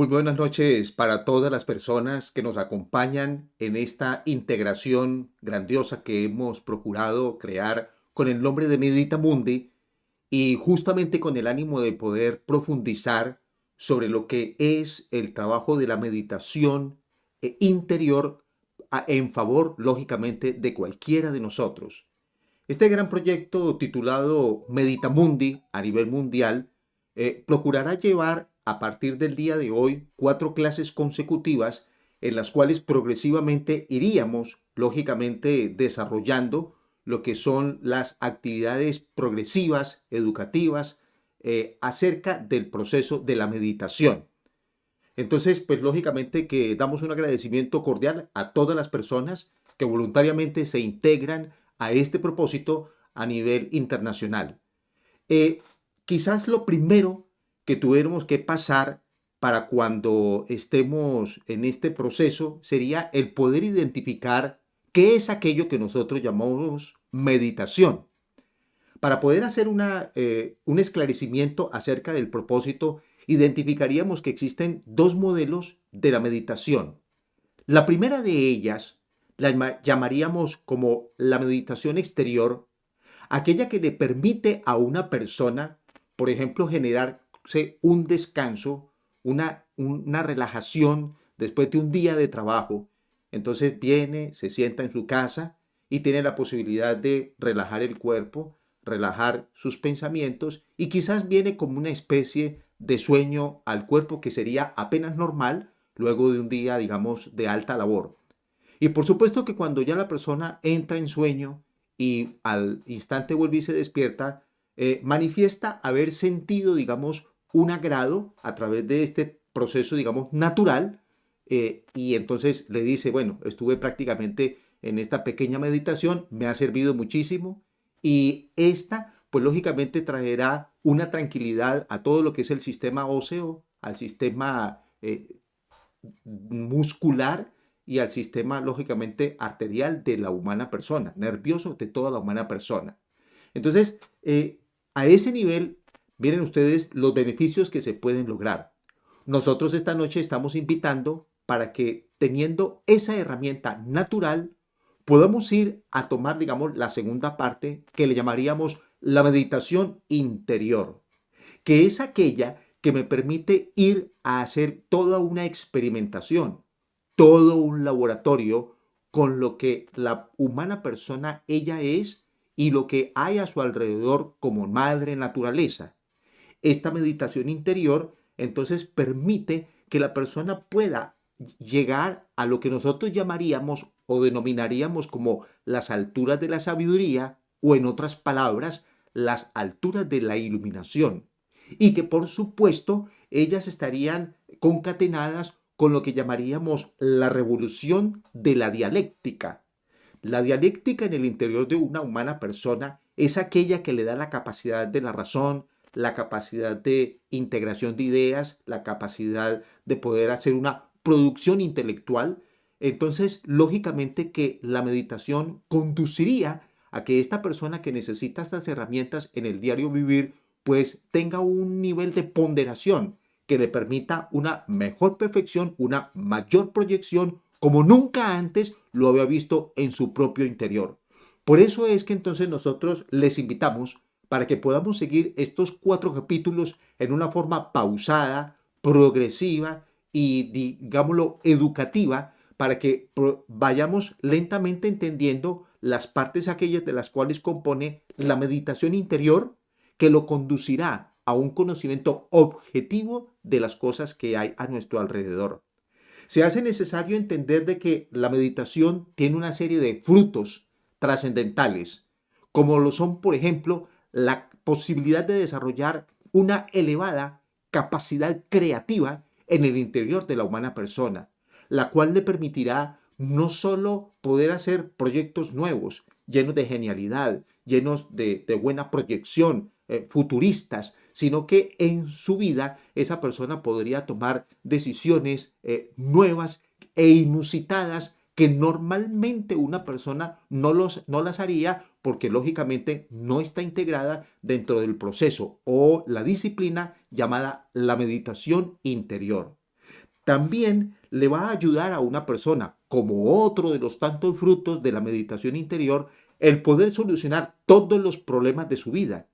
Muy buenas noches para todas las personas que nos acompañan en esta integración grandiosa que hemos procurado crear con el nombre de Medita Mundi y justamente con el ánimo de poder profundizar sobre lo que es el trabajo de la meditación interior en favor, lógicamente, de cualquiera de nosotros. Este gran proyecto titulado Meditamundi a nivel mundial procurará llevar a partir del día de hoy 4 clases consecutivas en las cuales progresivamente iríamos, lógicamente, desarrollando lo que son las actividades progresivas, educativas, acerca del proceso de la meditación. Entonces, pues lógicamente que damos un agradecimiento cordial a todas las personas que voluntariamente se integran a este propósito a nivel internacional. Eh, Quizás lo primero que tuviéramos que pasar para cuando estemos en este proceso sería el poder identificar qué es aquello que nosotros llamamos meditación. Para poder hacer un esclarecimiento acerca del propósito, identificaríamos que existen dos modelos de la meditación. La primera de ellas la llamaríamos como la meditación exterior, aquella que le permite a una persona, por ejemplo, generarse un descanso, una relajación después de un día de trabajo. Entonces viene, se sienta en su casa y tiene la posibilidad de relajar el cuerpo, relajar sus pensamientos y quizás viene como una especie de sueño al cuerpo que sería apenas normal luego de un día, digamos, de alta labor. Y por supuesto que cuando ya la persona entra en sueño y al instante vuelve y se despierta, manifiesta haber sentido, digamos, un agrado a través de este proceso, digamos, natural, y entonces le dice, bueno, estuve prácticamente en esta pequeña meditación, me ha servido muchísimo, y esta, pues lógicamente traerá una tranquilidad a todo lo que es el sistema óseo, al sistema muscular y al sistema, lógicamente, arterial de la humana persona, nervioso de toda la humana persona. Entonces, a ese nivel, miren ustedes los beneficios que se pueden lograr. Nosotros esta noche estamos invitando para que teniendo esa herramienta natural, podamos ir a tomar, digamos, la segunda parte que le llamaríamos la meditación interior, que es aquella que me permite ir a hacer toda una experimentación, todo un laboratorio con lo que la humana persona ella es y lo que hay a su alrededor como madre naturaleza. Esta meditación interior entonces permite que la persona pueda llegar a lo que nosotros llamaríamos o denominaríamos como las alturas de la sabiduría o en otras palabras, las alturas de la iluminación. Y que por supuesto ellas estarían concatenadas con lo que llamaríamos la revolución de la dialéctica. La dialéctica en el interior de una humana persona es aquella que le da la capacidad de la razón, la capacidad de integración de ideas, la capacidad de poder hacer una producción intelectual. Entonces, lógicamente que la meditación conduciría a que esta persona que necesita estas herramientas en el diario vivir, pues tenga un nivel de ponderación que le permita una mejor perfección, una mayor proyección, como nunca antes lo había visto en su propio interior. Por eso es que entonces nosotros les invitamos para que podamos seguir estos 4 capítulos en una forma pausada, progresiva y, digámoslo, educativa, para que vayamos lentamente entendiendo las partes aquellas de las cuales compone la meditación interior que lo conducirá a un conocimiento objetivo de las cosas que hay a nuestro alrededor. Se hace necesario entender de que la meditación tiene una serie de frutos trascendentales, como lo son, por ejemplo, la posibilidad de desarrollar una elevada capacidad creativa en el interior de la humana persona, la cual le permitirá no solo poder hacer proyectos nuevos, llenos de genialidad, llenos de buena proyección, futuristas, sino que en su vida esa persona podría tomar decisiones nuevas e inusitadas que normalmente una persona no las haría porque lógicamente no está integrada dentro del proceso o la disciplina llamada la meditación interior. también le va a ayudar a una persona, como otro de los tantos frutos de la meditación interior, el poder solucionar todos los problemas de su vida.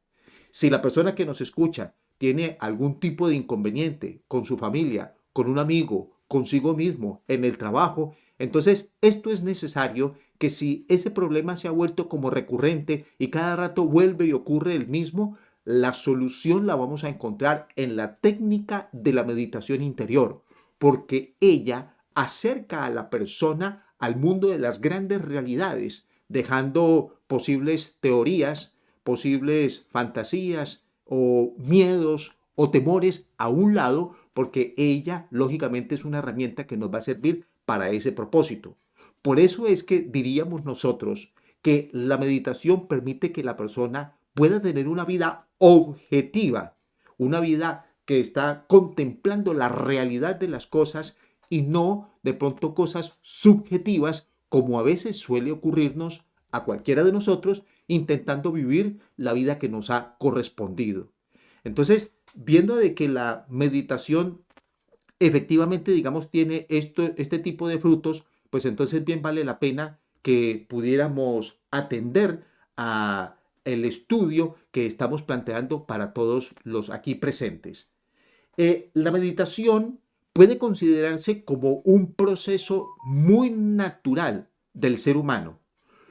Si la persona que nos escucha tiene algún tipo de inconveniente con su familia, con un amigo, consigo mismo, en el trabajo, entonces esto es necesario que si ese problema se ha vuelto como recurrente y cada rato vuelve y ocurre el mismo, la solución la vamos a encontrar en la técnica de la meditación interior, porque ella acerca a la persona al mundo de las grandes realidades, dejando posibles teorías, posibles fantasías o miedos o temores a un lado, porque ella lógicamente es una herramienta que nos va a servir para ese propósito. Por eso es que diríamos nosotros que la meditación permite que la persona pueda tener una vida objetiva, una vida que está contemplando la realidad de las cosas y no de pronto cosas subjetivas como a veces suele ocurrirnos a cualquiera de nosotros intentando vivir la vida que nos ha correspondido. Entonces, viendo de que la meditación efectivamente, digamos, tiene este tipo de frutos, pues entonces bien vale la pena que pudiéramos atender a el estudio que estamos planteando para todos los aquí presentes. La meditación puede considerarse como un proceso muy natural del ser humano.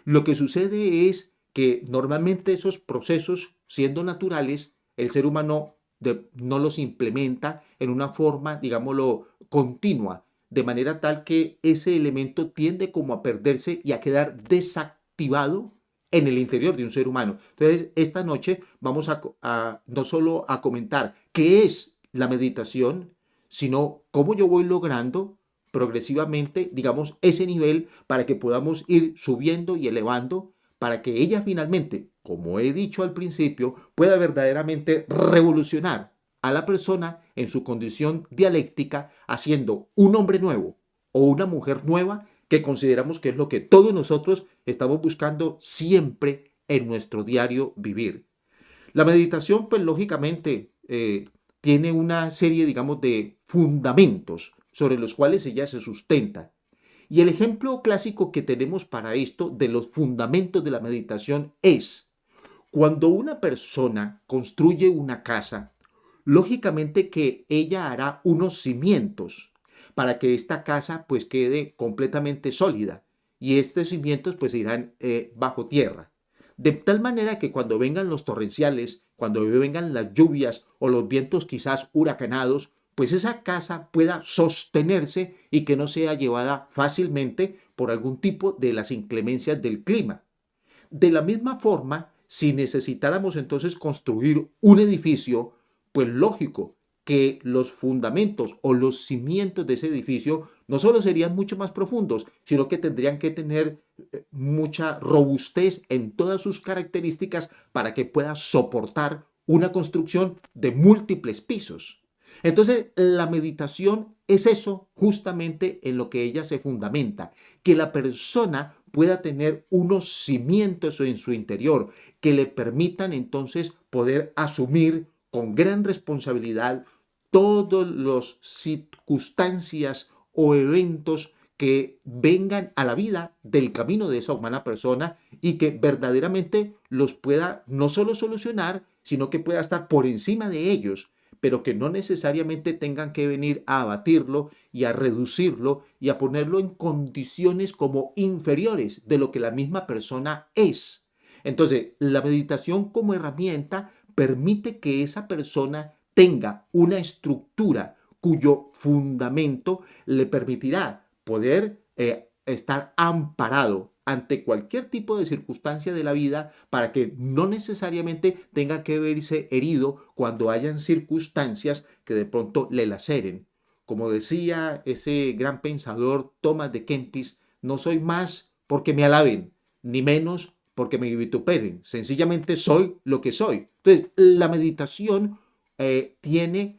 Lo que sucede es que normalmente esos procesos, siendo naturales, el ser humano no los implementa en una forma, digámoslo, continua, de manera tal que ese elemento tiende como a perderse y a quedar desactivado en el interior de un ser humano. Entonces, esta noche vamos a no solo a comentar qué es la meditación, sino cómo yo voy logrando progresivamente, digamos, ese nivel para que podamos ir subiendo y elevando, para que ella finalmente, como he dicho al principio, pueda verdaderamente revolucionar a la persona en su condición dialéctica, haciendo un hombre nuevo o una mujer nueva, que consideramos que es lo que todos nosotros estamos buscando siempre en nuestro diario vivir. La meditación, pues lógicamente, tiene una serie, digamos, de fundamentos sobre los cuales ella se sustenta. Y el ejemplo clásico que tenemos para esto de los fundamentos de la meditación es cuando una persona construye una casa, lógicamente que ella hará unos cimientos para que esta casa pues quede completamente sólida y estos cimientos pues irán bajo tierra. De tal manera que cuando vengan los torrenciales, cuando vengan las lluvias o los vientos quizás huracanados, pues esa casa pueda sostenerse y que no sea llevada fácilmente por algún tipo de las inclemencias del clima. De la misma forma, si necesitáramos entonces construir un edificio, pues lógico que los fundamentos o los cimientos de ese edificio no solo serían mucho más profundos, sino que tendrían que tener mucha robustez en todas sus características para que pueda soportar una construcción de múltiples pisos. Entonces, la meditación es eso justamente en lo que ella se fundamenta, que la persona pueda tener unos cimientos en su interior que le permitan entonces poder asumir con gran responsabilidad todas las circunstancias o eventos que vengan a la vida del camino de esa humana persona y que verdaderamente los pueda no solo solucionar, sino que pueda estar por encima de ellos, pero que no necesariamente tengan que venir a abatirlo y a reducirlo y a ponerlo en condiciones como inferiores de lo que la misma persona es. Entonces, la meditación como herramienta permite que esa persona tenga una estructura cuyo fundamento le permitirá poder estar amparado ante cualquier tipo de circunstancia de la vida para que no necesariamente tenga que verse herido cuando hayan circunstancias que de pronto le laceren. Como decía ese gran pensador Thomas de Kempis, no soy más porque me alaben, ni menos porque me vituperen. Sencillamente soy lo que soy. Entonces, la meditación tiene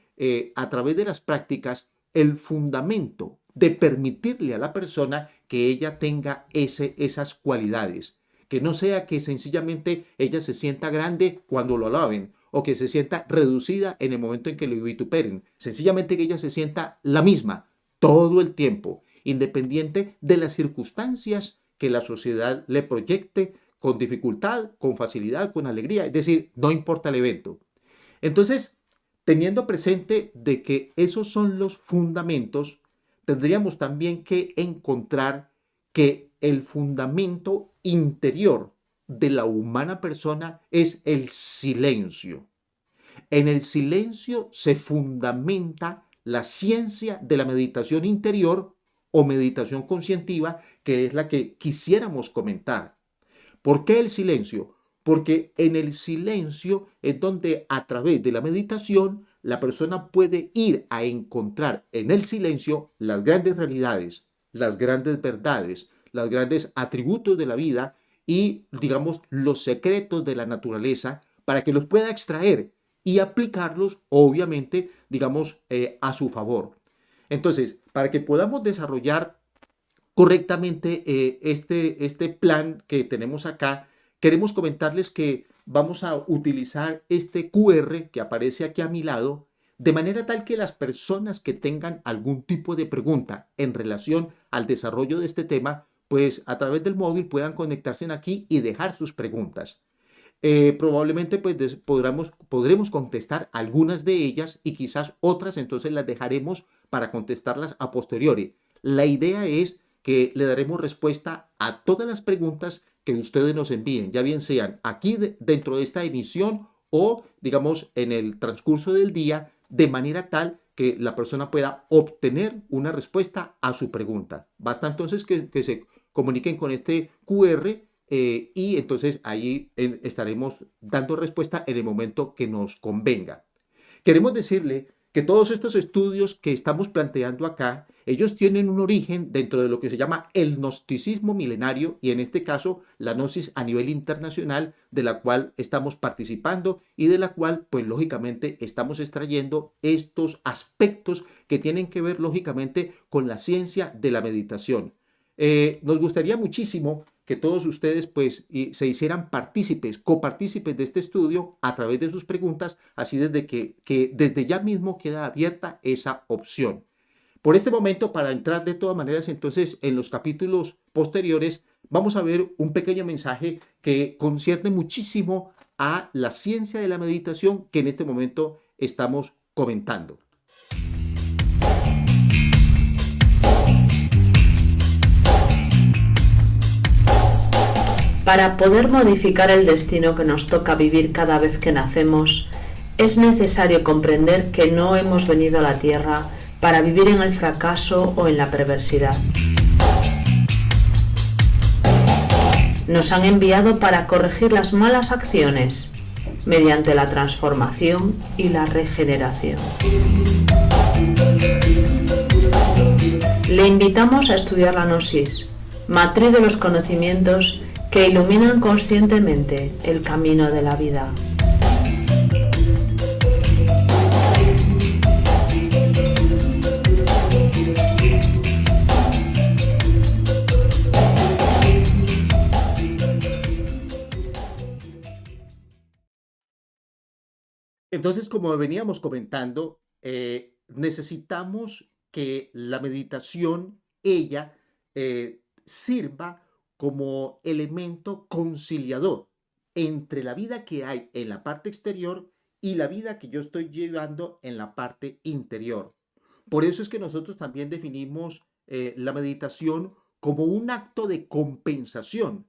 a través de las prácticas el fundamento de permitirle a la persona que ella tenga esas cualidades. Que no sea que sencillamente ella se sienta grande cuando lo alaben o que se sienta reducida en el momento en que lo vituperen. Sencillamente que ella se sienta la misma, todo el tiempo, independiente de las circunstancias que la sociedad le proyecte, con dificultad, con facilidad, con alegría, es decir, no importa el evento. Entonces, teniendo presente de que esos son los fundamentos, tendríamos también que encontrar que el fundamento interior de la humana persona es el silencio. En el silencio se fundamenta la ciencia de la meditación interior o meditación conscientiva, que es la que quisiéramos comentar. ¿Por qué el silencio? Porque en el silencio es donde a través de la meditación la persona puede ir a encontrar en el silencio las grandes realidades, las grandes verdades, los grandes atributos de la vida y, digamos, los secretos de la naturaleza para que los pueda extraer y aplicarlos, obviamente, digamos, a su favor. Entonces, para que podamos desarrollar correctamente este plan que tenemos acá, queremos comentarles que vamos a utilizar este QR que aparece aquí a mi lado, de manera tal que las personas que tengan algún tipo de pregunta en relación al desarrollo de este tema, pues a través del móvil puedan conectarse aquí y dejar sus preguntas. Probablemente pues podremos contestar algunas de ellas y quizás otras entonces las dejaremos para contestarlas a posteriori. La idea es que le daremos respuesta a todas las preguntas que ustedes nos envíen, ya bien sean aquí dentro de esta emisión o digamos en el transcurso del día, de manera tal que la persona pueda obtener una respuesta a su pregunta. Basta entonces que se comuniquen con este QR y entonces ahí estaremos dando respuesta en el momento que nos convenga. Queremos decirle que todos estos estudios que estamos planteando acá, ellos tienen un origen dentro de lo que se llama el gnosticismo milenario y en este caso la gnosis a nivel internacional de la cual estamos participando y de la cual pues lógicamente estamos extrayendo estos aspectos que tienen que ver lógicamente con la ciencia de la meditación. Nos gustaría muchísimo que todos ustedes pues se hicieran partícipes, copartícipes de este estudio a través de sus preguntas, así desde que desde ya mismo queda abierta esa opción. Por este momento, para entrar de todas maneras entonces en los capítulos posteriores, vamos a ver un pequeño mensaje que concierne muchísimo a la ciencia de la meditación que en este momento estamos comentando. Para poder modificar el destino que nos toca vivir cada vez que nacemos, es necesario comprender que no hemos venido a la Tierra para vivir en el fracaso o en la perversidad. Nos han enviado para corregir las malas acciones mediante la transformación y la regeneración. Le invitamos a estudiar la Gnosis, matriz de los conocimientos que iluminan conscientemente el camino de la vida. Entonces, como veníamos comentando, necesitamos que la meditación, ella, sirva como elemento conciliador entre la vida que hay en la parte exterior y la vida que yo estoy llevando en la parte interior. Por eso es que nosotros también definimos la meditación como un acto de compensación,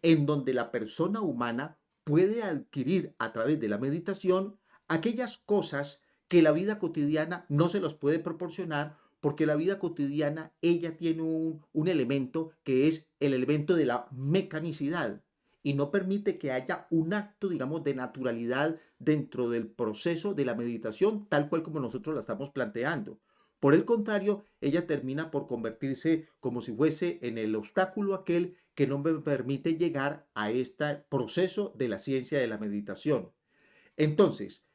en donde la persona humana puede adquirir a través de la meditación aquellas cosas que la vida cotidiana no se los puede proporcionar porque la vida cotidiana ella tiene un elemento que es el elemento de la mecanicidad y no permite que haya un acto, digamos, de naturalidad dentro del proceso de la meditación tal cual como nosotros la estamos planteando. Por el contrario, ella termina por convertirse como si fuese en el obstáculo aquel que no me permite llegar a este proceso de la ciencia de la meditación. Entonces,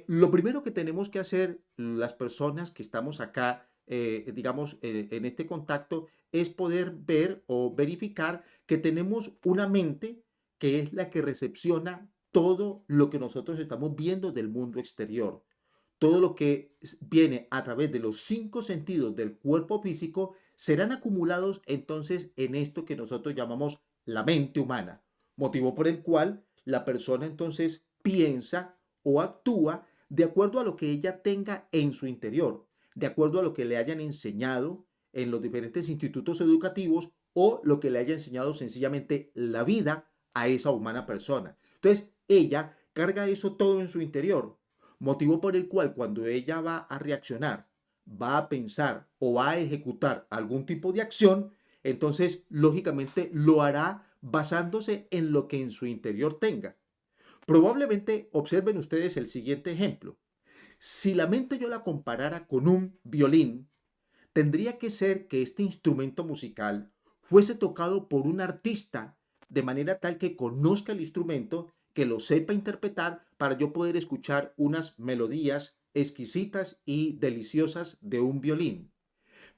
lo primero que tenemos que hacer las personas que estamos acá, digamos, en este contacto, es poder ver o verificar que tenemos una mente que es la que recepciona todo lo que nosotros estamos viendo del mundo exterior. todo lo que viene a través de los 5 sentidos del cuerpo físico serán acumulados entonces en esto que nosotros llamamos la mente humana, motivo por el cual la persona entonces piensa o actúa de acuerdo a lo que ella tenga en su interior, de acuerdo a lo que le hayan enseñado en los diferentes institutos educativos o lo que le haya enseñado sencillamente la vida a esa humana persona. Entonces, ella carga eso todo en su interior, motivo por el cual cuando ella va a reaccionar, va a pensar o va a ejecutar algún tipo de acción, entonces lógicamente lo hará basándose en lo que en su interior tenga. Probablemente observen ustedes el siguiente ejemplo. Si la mente yo la comparara con un violín, tendría que ser que este instrumento musical fuese tocado por un artista de manera tal que conozca el instrumento, que lo sepa interpretar para yo poder escuchar unas melodías exquisitas y deliciosas de un violín.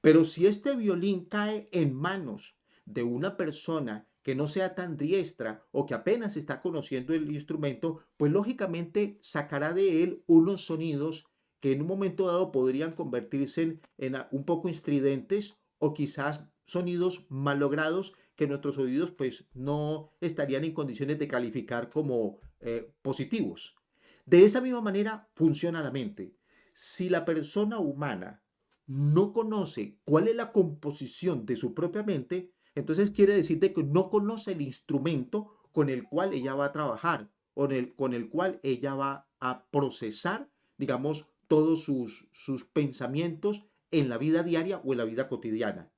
Pero si este violín cae en manos de una persona que no sea tan diestra o que apenas está conociendo el instrumento, pues lógicamente sacará de él unos sonidos que en un momento dado podrían convertirse en un poco estridentes o quizás sonidos malogrados que nuestros oídos pues no estarían en condiciones de calificar como positivos. De esa misma manera funciona la mente. Si la persona humana no conoce cuál es la composición de su propia mente, entonces quiere decir de que no conoce el instrumento con el cual ella va a trabajar o con el cual ella va a procesar, digamos, todos sus pensamientos en la vida diaria o en la vida cotidiana.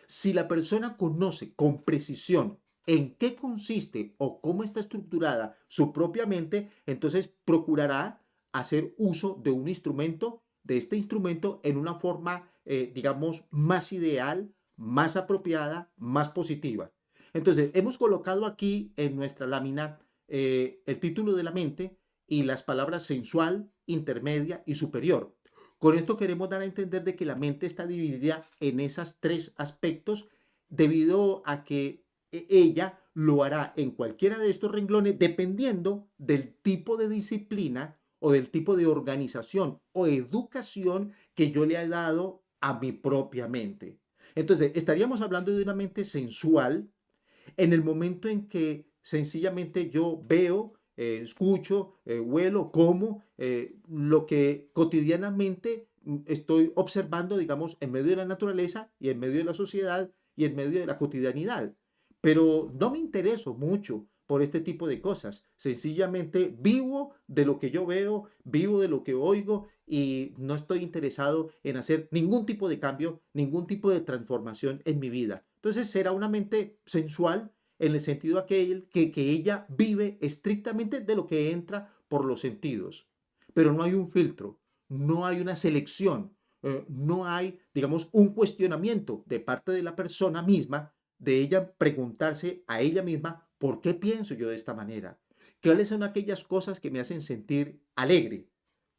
Si la persona conoce con precisión en qué consiste o cómo está estructurada su propia mente, entonces procurará hacer uso de un instrumento, de este instrumento, en una forma, digamos, más ideal, más apropiada, más positiva. Entonces, hemos colocado aquí en nuestra lámina el título de la mente y las palabras sensual, intermedia y superior. Con esto queremos dar a entender de que la mente está dividida en esos 3 aspectos debido a que ella lo hará en cualquiera de estos renglones dependiendo del tipo de disciplina o del tipo de organización o educación que yo le he dado a mi propia mente. Entonces, estaríamos hablando de una mente sensual en el momento en que sencillamente yo veo, escucho, huelo, como lo que cotidianamente estoy observando, digamos, en medio de la naturaleza y en medio de la sociedad y en medio de la cotidianidad. Pero no me intereso mucho por este tipo de cosas. Sencillamente vivo de lo que yo veo, vivo de lo que oigo y no estoy interesado en hacer ningún tipo de cambio, ningún tipo de transformación en mi vida. Entonces será una mente sensual en el sentido aquel que ella vive estrictamente de lo que entra por los sentidos. Pero no hay un filtro, no hay una selección, no hay, digamos, un cuestionamiento de parte de la persona misma, de ella preguntarse a ella misma, ¿por qué pienso yo de esta manera? ¿Cuáles son aquellas cosas que me hacen sentir alegre?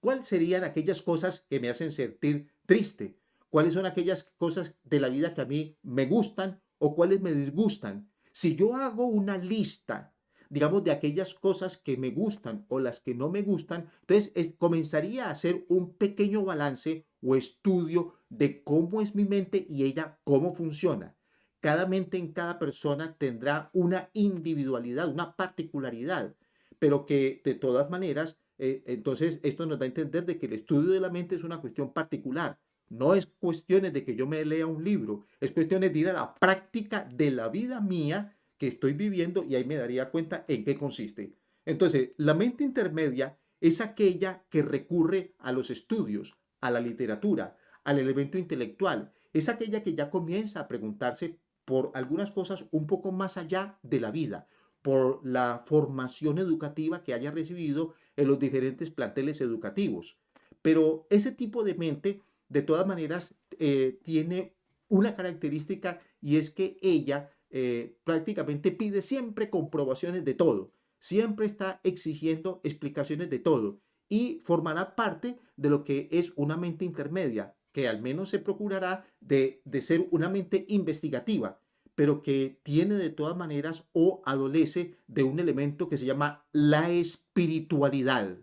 ¿Cuáles serían aquellas cosas que me hacen sentir triste? ¿Cuáles son aquellas cosas de la vida que a mí me gustan o cuáles me disgustan? Si yo hago una lista, digamos, de aquellas cosas que me gustan o las que no me gustan, entonces comenzaría a hacer un pequeño balance o estudio de cómo es mi mente y ella cómo funciona. Cada mente en cada persona tendrá una individualidad, una particularidad, pero que de todas maneras, entonces esto nos da a entender de que el estudio de la mente es una cuestión particular. No es cuestiones de que yo me lea un libro, es cuestiones de ir a la práctica de la vida mía que estoy viviendo y ahí me daría cuenta en qué consiste. Entonces, la mente intermedia es aquella que recurre a los estudios, a la literatura, al elemento intelectual. Es aquella que ya comienza a preguntarse por algunas cosas un poco más allá de la vida, por la formación educativa que haya recibido en los diferentes planteles educativos. Pero ese tipo de mente, de todas maneras, tiene una característica y es que ella prácticamente pide siempre comprobaciones de todo, siempre está exigiendo explicaciones de todo y formará parte de lo que es una mente intermedia, que al menos se procurará de ser una mente investigativa, pero que tiene de todas maneras o adolece de un elemento que se llama la espiritualidad.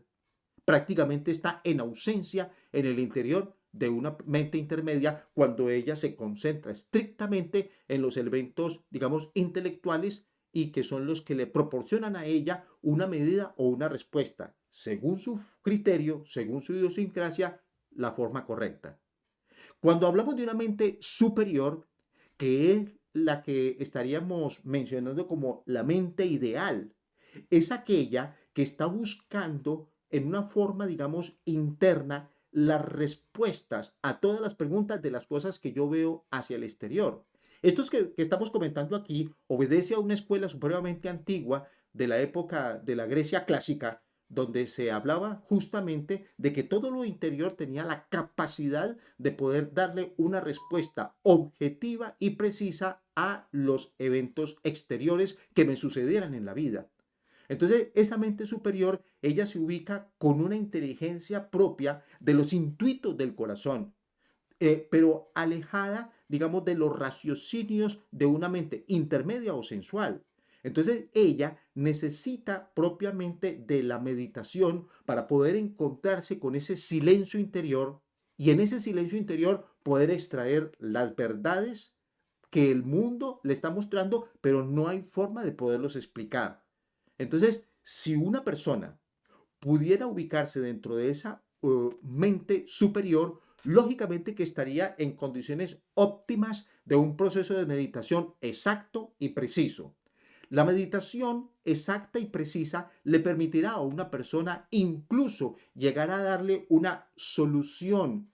prácticamente está en ausencia en el interior de una mente intermedia cuando ella se concentra estrictamente en los elementos, digamos, intelectuales y que son los que le proporcionan a ella una medida o una respuesta, según su criterio, según su idiosincrasia, la forma correcta. Cuando hablamos de una mente superior, que es la que estaríamos mencionando como la mente ideal, es aquella que está buscando en una forma, digamos, interna las respuestas a todas las preguntas de las cosas que yo veo hacia el exterior. Esto que estamos comentando aquí obedece a una escuela supremamente antigua de la época de la Grecia clásica, donde se hablaba justamente de que todo lo interior tenía la capacidad de poder darle una respuesta objetiva y precisa a los eventos exteriores que me sucedieran en la vida. Entonces, esa mente superior, ella se ubica con una inteligencia propia de los intuitos del corazón, pero alejada, digamos, de los raciocinios de una mente intermedia o sensual. Entonces, ella necesita propiamente de la meditación para poder encontrarse con ese silencio interior y en ese silencio interior poder extraer las verdades que el mundo le está mostrando, pero no hay forma de poderlos explicar. Entonces, si una persona pudiera ubicarse dentro de esa mente superior, lógicamente que estaría en condiciones óptimas de un proceso de meditación exacto y preciso. La meditación exacta y precisa le permitirá a una persona incluso llegar a darle una solución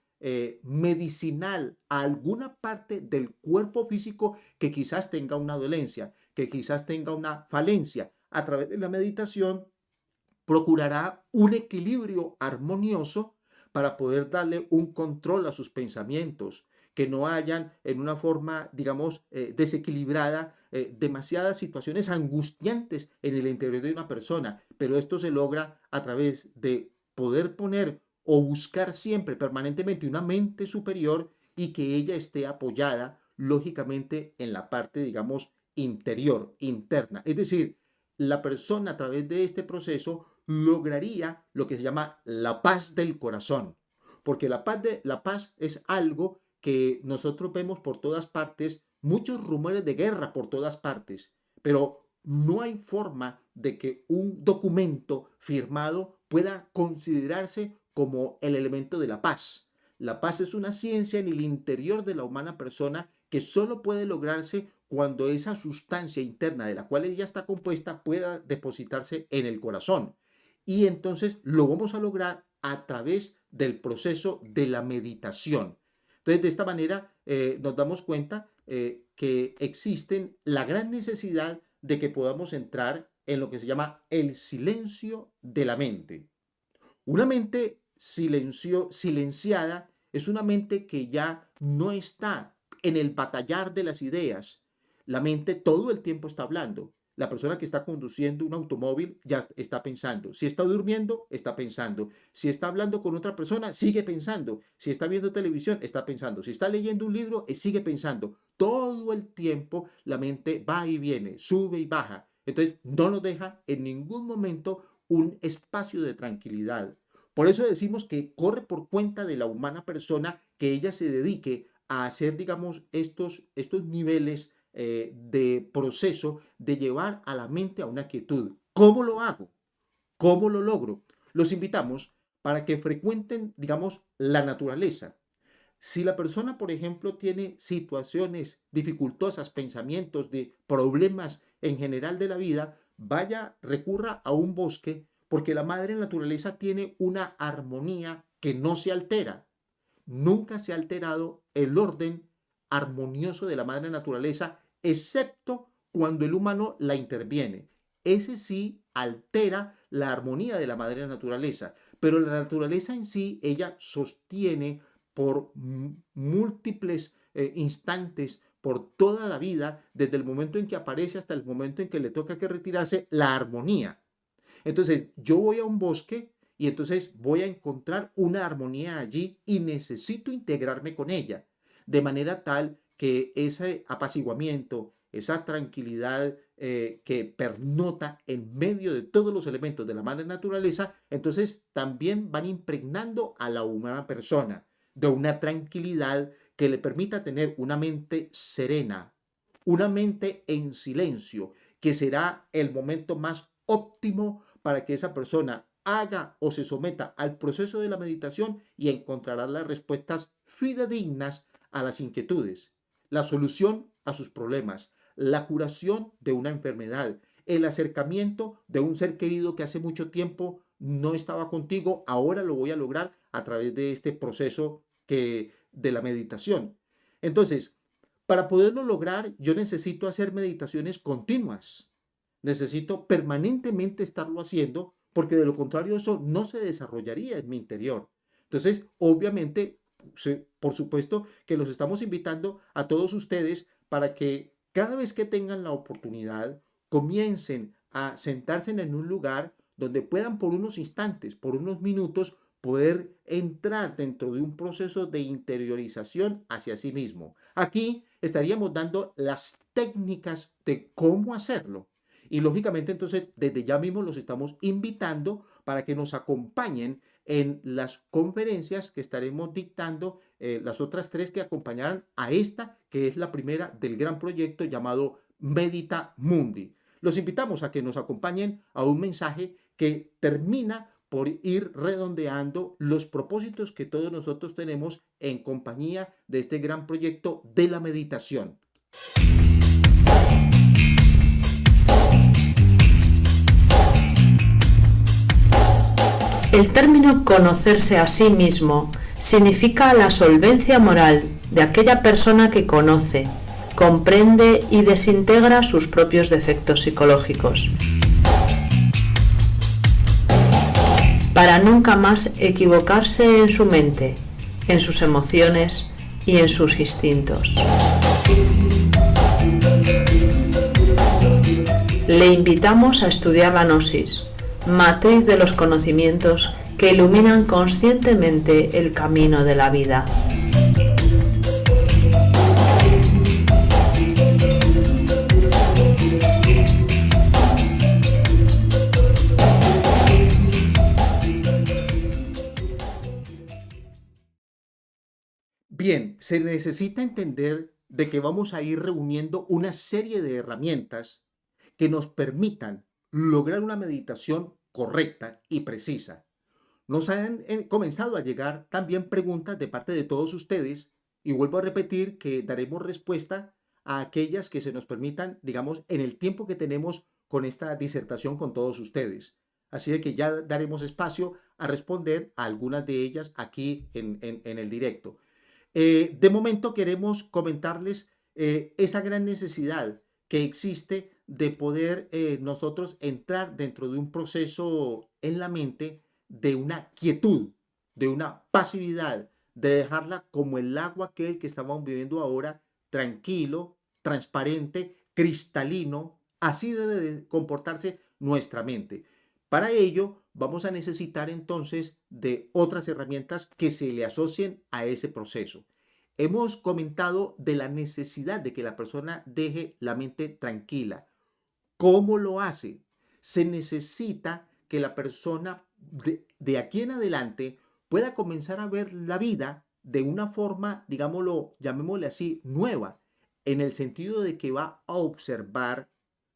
medicinal a alguna parte del cuerpo físico que quizás tenga una dolencia, que quizás tenga una falencia. A través de la meditación procurará un equilibrio armonioso para poder darle un control a sus pensamientos, que no hayan en una forma, digamos, desequilibrada, demasiadas situaciones angustiantes en el interior de una persona, pero esto se logra a través de poder poner o buscar siempre permanentemente una mente superior y que ella esté apoyada, lógicamente, en la parte, digamos, interior, interna. Es decir, la persona a través de este proceso lograría lo que se llama la paz del corazón, porque la paz es algo que nosotros vemos por todas partes, muchos rumores de guerra por todas partes, pero no hay forma de que un documento firmado pueda considerarse como el elemento de la paz. La paz es una ciencia en el interior de la humana persona que solo puede lograrse cuando esa sustancia interna de la cual ella está compuesta pueda depositarse en el corazón. Y entonces lo vamos a lograr a través del proceso de la meditación. Entonces, de esta manera nos damos cuenta que existe la gran necesidad de que podamos entrar en lo que se llama el silencio de la mente. Una mente silenciada es una mente que ya no está en el batallar de las ideas. La mente todo el tiempo está hablando. La persona que está conduciendo un automóvil ya está pensando. Si está durmiendo, está pensando. Si está hablando con otra persona, sigue pensando. Si está viendo televisión, está pensando. Si está leyendo un libro, sigue pensando. Todo el tiempo la mente va y viene, sube y baja. Entonces no nos deja en ningún momento un espacio de tranquilidad. Por eso decimos que corre por cuenta de la humana persona que ella se dedique a hacer, digamos, estos niveles de proceso de llevar a la mente a una quietud. ¿Cómo lo hago? ¿Cómo lo logro? Los invitamos para que frecuenten, digamos, la naturaleza. Si la persona, por ejemplo, tiene situaciones dificultosas, pensamientos de problemas en general de la vida, vaya, recurra a un bosque, porque la madre naturaleza tiene una armonía que no se altera. Nunca se ha alterado el orden armonioso de la madre naturaleza, excepto cuando el humano la interviene. Ese sí altera la armonía de la madre naturaleza, pero la naturaleza en sí, ella sostiene por múltiples instantes, por toda la vida, desde el momento en que aparece hasta el momento en que le toca que retirarse, la armonía. Entonces, yo voy a un bosque y entonces voy a encontrar una armonía allí y necesito integrarme con ella, de manera tal que ese apaciguamiento, esa tranquilidad que pernota en medio de todos los elementos de la madre naturaleza, entonces también van impregnando a la humana persona de una tranquilidad que le permita tener una mente serena, una mente en silencio, que será el momento más óptimo para que esa persona haga o se someta al proceso de la meditación y encontrará las respuestas fidedignas a las inquietudes, la solución a sus problemas, la curación de una enfermedad, el acercamiento de un ser querido que hace mucho tiempo no estaba contigo, ahora lo voy a lograr a través de este proceso de la meditación. Entonces, para poderlo lograr, yo necesito hacer meditaciones continuas. Necesito permanentemente estarlo haciendo porque de lo contrario eso no se desarrollaría en mi interior. Entonces, obviamente, por supuesto que los estamos invitando a todos ustedes para que cada vez que tengan la oportunidad comiencen a sentarse en un lugar donde puedan por unos instantes, por unos minutos, poder entrar dentro de un proceso de interiorización hacia sí mismo. Aquí estaríamos dando las técnicas de cómo hacerlo. Y lógicamente entonces desde ya mismo los estamos invitando para que nos acompañen en las conferencias que estaremos dictando, las otras 3 que acompañarán a esta, que es la primera del gran proyecto llamado Medita Mundi. Los invitamos a que nos acompañen a un mensaje que termina por ir redondeando los propósitos que todos nosotros tenemos en compañía de este gran proyecto de la meditación. El término conocerse a sí mismo significa la solvencia moral de aquella persona que conoce, comprende y desintegra sus propios defectos psicológicos, para nunca más equivocarse en su mente, en sus emociones y en sus instintos. Le invitamos a estudiar la gnosis, matriz de los conocimientos que iluminan conscientemente el camino de la vida. Bien, se necesita entender de que vamos a ir reuniendo una serie de herramientas que nos permitan lograr una meditación correcta y precisa. Nos han comenzado a llegar también preguntas de parte de todos ustedes y vuelvo a repetir que daremos respuesta a aquellas que se nos permitan, digamos, en el tiempo que tenemos con esta disertación con todos ustedes. Así de que ya daremos espacio a responder a algunas de ellas aquí en el directo. De momento queremos comentarles esa gran necesidad que existe de poder nosotros entrar dentro de un proceso en la mente de una quietud, de una pasividad, de dejarla como el agua aquel que estamos viviendo ahora, tranquilo, transparente, cristalino. Así debe de comportarse nuestra mente. Para ello vamos a necesitar entonces de otras herramientas que se le asocien a ese proceso. Hemos comentado de la necesidad de que la persona deje la mente tranquila. ¿Cómo lo hace? Se necesita que la persona de aquí en adelante pueda comenzar a ver la vida de una forma, digámoslo, llamémosle así, nueva, en el sentido de que va a observar,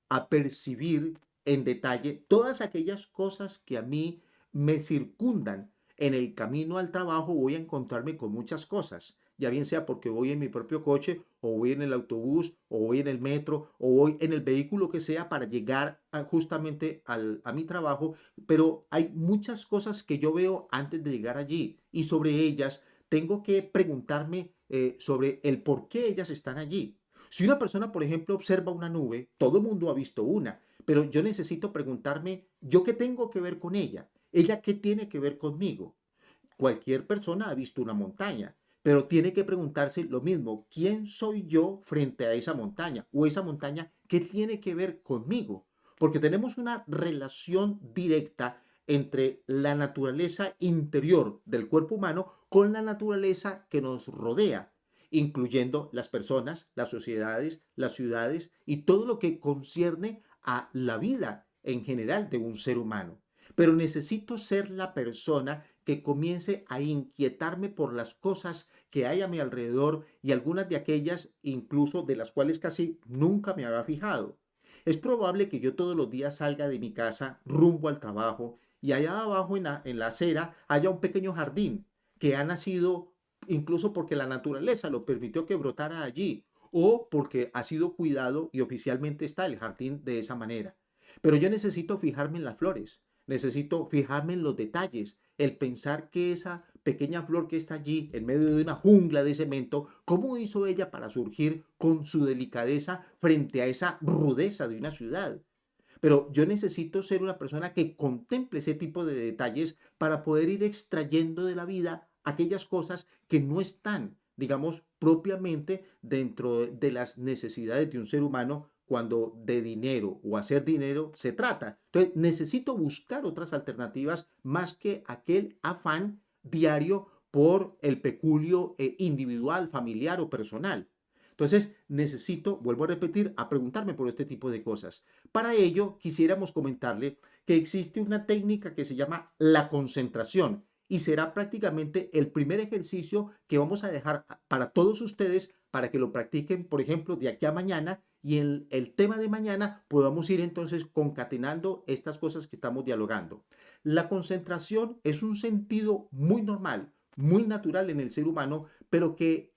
a percibir en detalle todas aquellas cosas que a mí me circundan. En el camino al trabajo voy a encontrarme con muchas cosas, ya bien sea porque voy en mi propio coche, o voy en el autobús, o voy en el metro, o voy en el vehículo que sea para llegar justamente a mi trabajo, pero hay muchas cosas que yo veo antes de llegar allí y sobre ellas tengo que preguntarme sobre el por qué ellas están allí. Si una persona, por ejemplo, observa una nube, todo el mundo ha visto una, pero yo necesito preguntarme, ¿yo qué tengo que ver con ella? ¿Ella qué tiene que ver conmigo? Cualquier persona ha visto una montaña, pero tiene que preguntarse lo mismo, ¿quién soy yo frente a esa montaña? ¿O esa montaña qué tiene que ver conmigo? Porque tenemos una relación directa entre la naturaleza interior del cuerpo humano con la naturaleza que nos rodea. incluyendo las personas, las sociedades, las ciudades y todo lo que concierne a la vida en general de un ser humano. Pero necesito ser la persona que comience a inquietarme por las cosas que hay a mi alrededor y algunas de aquellas incluso de las cuales casi nunca me había fijado. Es probable que yo todos los días salga de mi casa rumbo al trabajo y allá abajo en la acera haya un pequeño jardín que ha nacido incluso porque la naturaleza lo permitió que brotara allí o porque ha sido cuidado y oficialmente está el jardín de esa manera. Pero yo necesito fijarme en las flores, necesito fijarme en los detalles, el pensar que esa pequeña flor que está allí en medio de una jungla de cemento, ¿cómo hizo ella para surgir con su delicadeza frente a esa rudeza de una ciudad? Pero yo necesito ser una persona que contemple ese tipo de detalles para poder ir extrayendo de la vida aquellas cosas que no están, digamos, propiamente dentro de las necesidades de un ser humano cuando de dinero o hacer dinero se trata. Entonces, necesito buscar otras alternativas más que aquel afán diario por el peculio individual, familiar o personal. Entonces, necesito, vuelvo a repetir, a preguntarme por este tipo de cosas. Para ello, quisiéramos comentarle que existe una técnica que se llama la concentración y será prácticamente el primer ejercicio que vamos a dejar para todos ustedes para que lo practiquen, por ejemplo, de aquí a mañana y en el tema de mañana podamos ir entonces concatenando estas cosas que estamos dialogando. La concentración es un sentido muy normal, muy natural en el ser humano, pero que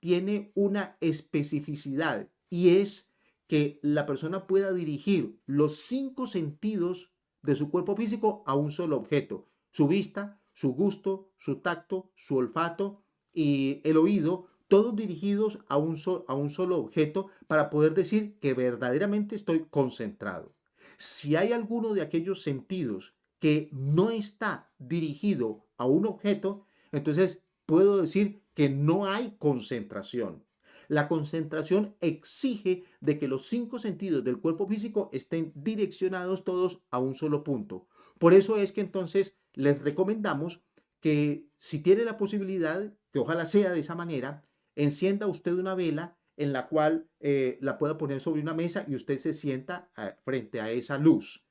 tiene una especificidad y es que la persona pueda dirigir los 5 sentidos de su cuerpo físico a un solo objeto. Su vista, su gusto, su tacto, su olfato y el oído, todos dirigidos a un solo objeto para poder decir que verdaderamente estoy concentrado. Si hay alguno de aquellos sentidos que no está dirigido a un objeto, entonces puedo decir que no hay concentración. La concentración exige de que los 5 sentidos del cuerpo físico estén direccionados todos a un solo punto. Por eso es que entonces les recomendamos que si tiene la posibilidad, que ojalá sea de esa manera, encienda usted una vela en la cual la pueda poner sobre una mesa y usted se sienta frente a esa luz.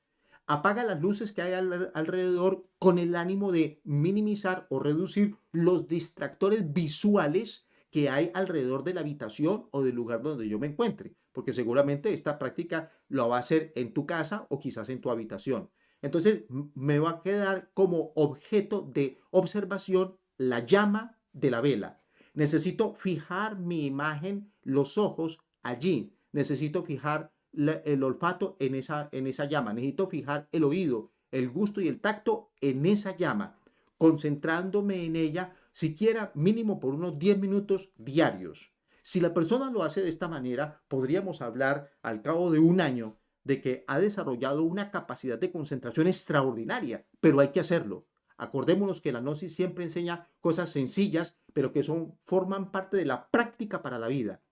Apaga las luces que hay alrededor con el ánimo de minimizar o reducir los distractores visuales que hay alrededor de la habitación o del lugar donde yo me encuentre, porque seguramente esta práctica lo va a hacer en tu casa o quizás en tu habitación. Entonces me va a quedar como objeto de observación la llama de la vela. Necesito fijar mi imagen, los ojos allí. Necesito fijar el olfato en esa llama. Necesito fijar el oído, el gusto y el tacto en esa llama, concentrándome en ella siquiera mínimo por unos 10 minutos diarios. Si la persona lo hace de esta manera, podríamos hablar al cabo de un año de que ha desarrollado una capacidad de concentración extraordinaria, pero hay que hacerlo. Acordémonos que la gnosis siempre enseña cosas sencillas, pero que forman parte de la práctica para la vida.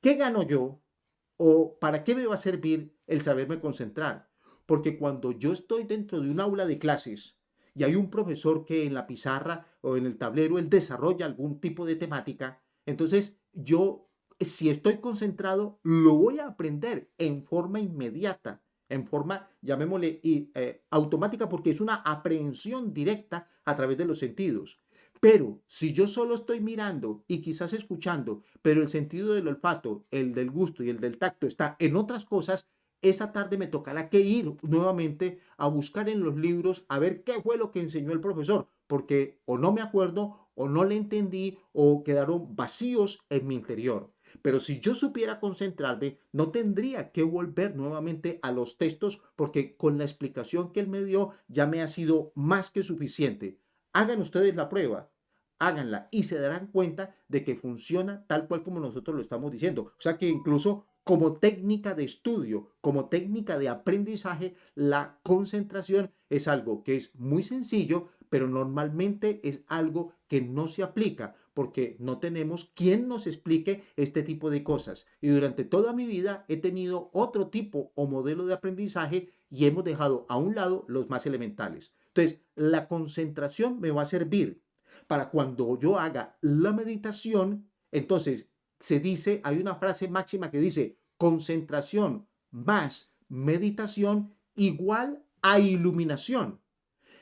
¿Qué gano yo o para qué me va a servir el saberme concentrar? Porque cuando yo estoy dentro de un aula de clases y hay un profesor que en la pizarra o en el tablero él desarrolla algún tipo de temática, entonces yo, si estoy concentrado, lo voy a aprender en forma inmediata, en forma, llamémosle, automática, porque es una aprehensión directa a través de los sentidos. Pero si yo solo estoy mirando y quizás escuchando, pero el sentido del olfato, el del gusto y el del tacto está en otras cosas, esa tarde me tocará que ir nuevamente a buscar en los libros a ver qué fue lo que enseñó el profesor, porque o no me acuerdo, o no le entendí, o quedaron vacíos en mi interior. Pero si yo supiera concentrarme, no tendría que volver nuevamente a los textos, porque con la explicación que él me dio ya me ha sido más que suficiente. Hagan ustedes la prueba, háganla y se darán cuenta de que funciona tal cual como nosotros lo estamos diciendo. O sea que incluso como técnica de estudio, como técnica de aprendizaje, la concentración es algo que es muy sencillo, pero normalmente es algo que no se aplica porque no tenemos quien nos explique este tipo de cosas. Y durante toda mi vida he tenido otro tipo o modelo de aprendizaje y hemos dejado a un lado los más elementales. Entonces, la concentración me va a servir para cuando yo haga la meditación, Entonces, se dice, hay una frase máxima que dice, concentración más meditación igual a iluminación.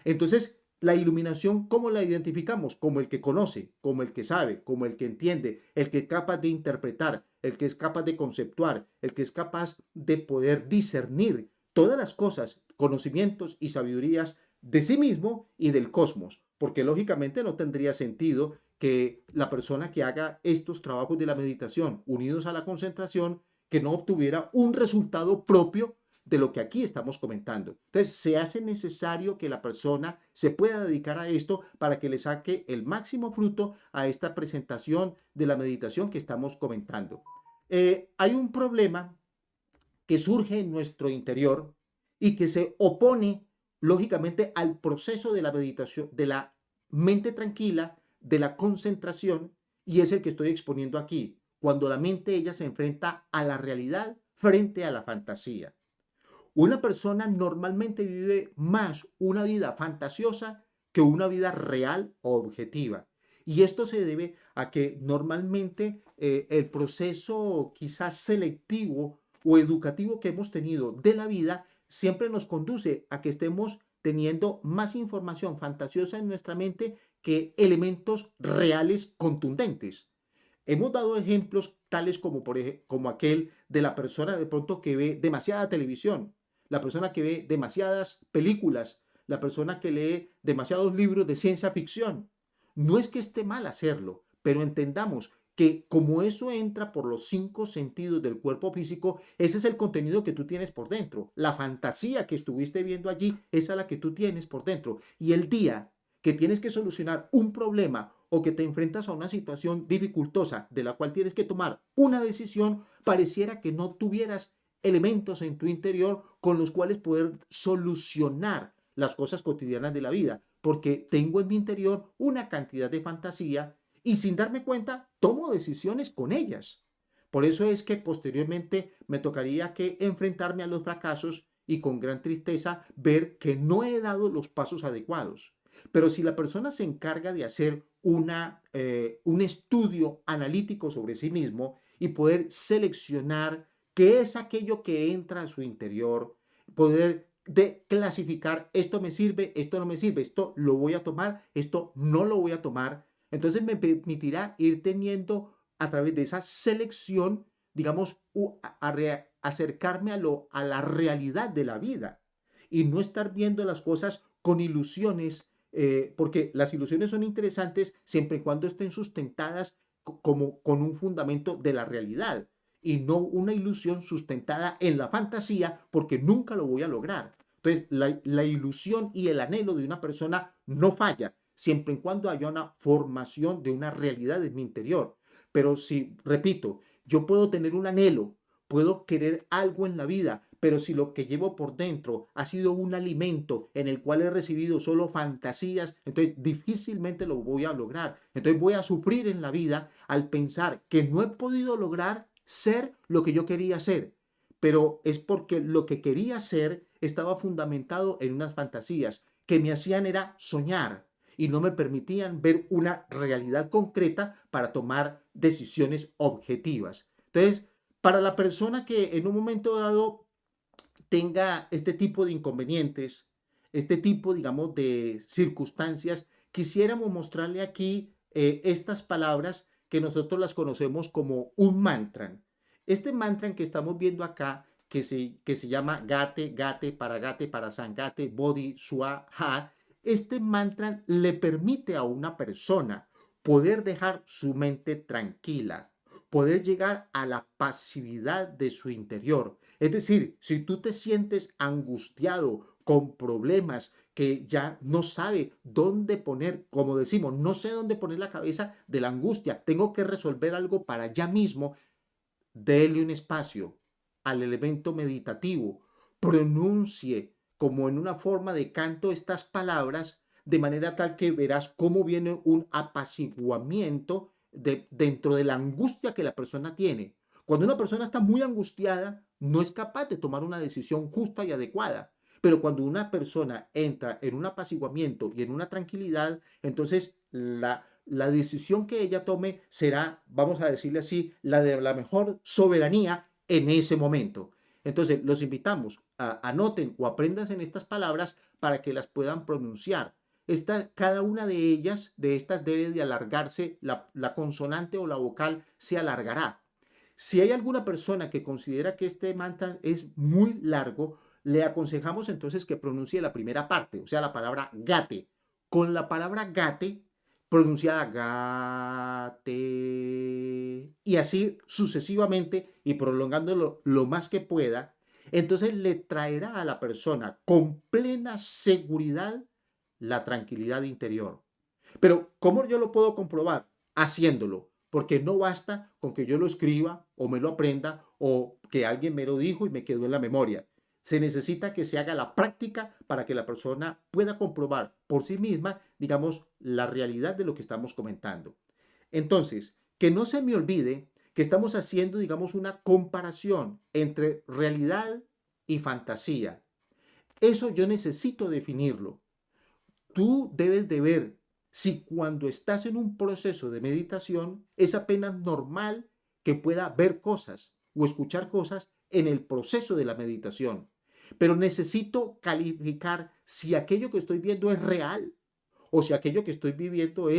Entonces, la iluminación, ¿cómo la identificamos? Como el que conoce, como el que sabe, como el que entiende, el que es capaz de interpretar, el que es capaz de conceptuar, el que es capaz de poder discernir todas las cosas, conocimientos y sabidurías de sí mismo y del cosmos. Porque lógicamente no tendría sentido que la persona que haga estos trabajos de la meditación unidos a la concentración, que no obtuviera un resultado propio de lo que aquí estamos comentando. Entonces, se hace necesario que la persona se pueda dedicar a esto para que le saque el máximo fruto a esta presentación de la meditación que estamos comentando. Hay un problema que surge en nuestro interior y que se opone lógicamente al proceso de la meditación, de la mente tranquila, de la concentración, y es el que estoy exponiendo aquí, cuando la mente ella se enfrenta a la realidad frente a la fantasía. Una persona normalmente vive más una vida fantasiosa que una vida real o objetiva. Y esto se debe a que normalmente el proceso quizás selectivo o educativo que hemos tenido de la vida siempre nos conduce a que estemos teniendo más información fantasiosa en nuestra mente que elementos reales contundentes. Hemos dado ejemplos tales como, como aquel de la persona de pronto que ve demasiada televisión, la persona que ve demasiadas películas, la persona que lee demasiados libros de ciencia ficción. No es que esté mal hacerlo, pero entendamos que como eso entra por los 5 sentidos del cuerpo físico, ese es el contenido que tú tienes por dentro. La fantasía que estuviste viendo allí, esa es la que tú tienes por dentro. Y el día que tienes que solucionar un problema o que te enfrentas a una situación dificultosa de la cual tienes que tomar una decisión, pareciera que no tuvieras elementos en tu interior con los cuales poder solucionar las cosas cotidianas de la vida, porque tengo en mi interior una cantidad de fantasía y sin darme cuenta tomo decisiones con ellas. Por eso es que posteriormente me tocaría que enfrentarme a los fracasos y con gran tristeza ver que no he dado los pasos adecuados. Pero si la persona se encarga de hacer un estudio analítico sobre sí mismo y poder seleccionar qué es aquello que entra a su interior, poder clasificar, esto me sirve, esto no me sirve, esto lo voy a tomar, esto no lo voy a tomar, entonces me permitirá ir teniendo a través de esa selección, digamos, acercarme a la realidad de la vida y no estar viendo las cosas con ilusiones, porque las ilusiones son interesantes siempre y cuando estén sustentadas como con un fundamento de la realidad y no una ilusión sustentada en la fantasía porque nunca lo voy a lograr. Entonces, la ilusión y el anhelo de una persona no falla siempre y cuando haya una formación de una realidad en mi interior. Pero si, repito, yo puedo tener un anhelo, puedo querer algo en la vida, pero si lo que llevo por dentro ha sido un alimento en el cual he recibido solo fantasías, entonces difícilmente lo voy a lograr. Entonces voy a sufrir en la vida al pensar que no he podido lograr ser lo que yo quería ser, pero es porque lo que quería ser estaba fundamentado en unas fantasías que me hacían era soñar y no me permitían ver una realidad concreta para tomar decisiones objetivas. Entonces, para la persona que en un momento dado tenga este tipo de inconvenientes, este tipo, digamos, de circunstancias, quisiéramos mostrarle aquí estas palabras que nosotros las conocemos como un mantra. Este mantra que estamos viendo acá, que se llama Gate para Sangate, Bodhi, Swaha, este mantra le permite a una persona poder dejar su mente tranquila, poder llegar a la pasividad de su interior. Es decir, si tú te sientes angustiado con problemas que ya no sabe dónde poner, como decimos, no sé dónde poner la cabeza de la angustia, tengo que resolver algo para ya mismo, déle un espacio al elemento meditativo, pronuncie como en una forma de canto estas palabras de manera tal que verás cómo viene un apaciguamiento dentro de la angustia que la persona tiene. Cuando una persona está muy angustiada, no es capaz de tomar una decisión justa y adecuada. Pero cuando una persona entra en un apaciguamiento y en una tranquilidad, entonces la decisión que ella tome será, vamos a decirle así, la de la mejor soberanía en ese momento. Entonces, los invitamos a anoten o aprendan estas palabras para que las puedan pronunciar. Cada una de ellas, de estas, debe de alargarse, la consonante o la vocal se alargará. Si hay alguna persona que considera que este mantra es muy largo, le aconsejamos entonces que pronuncie la primera parte, o sea, la palabra gate. Con la palabra gate, pronunciada gate, y así sucesivamente y prolongándolo lo más que pueda, entonces le traerá a la persona con plena seguridad la tranquilidad interior. Pero, ¿cómo yo lo puedo comprobar? Haciéndolo, porque no basta con que yo lo escriba o me lo aprenda o que alguien me lo dijo y me quedó en la memoria. Se necesita que se haga la práctica para que la persona pueda comprobar por sí misma, digamos, la realidad de lo que estamos comentando. Entonces, que no se me olvide que estamos haciendo, digamos, una comparación entre realidad y fantasía. Eso yo necesito definirlo. Tú debes de ver si cuando estás en un proceso de meditación es apenas normal que pueda ver cosas o escuchar cosas en el proceso de la meditación. Pero necesito calificar si aquello que estoy viendo es real o si aquello que estoy viendo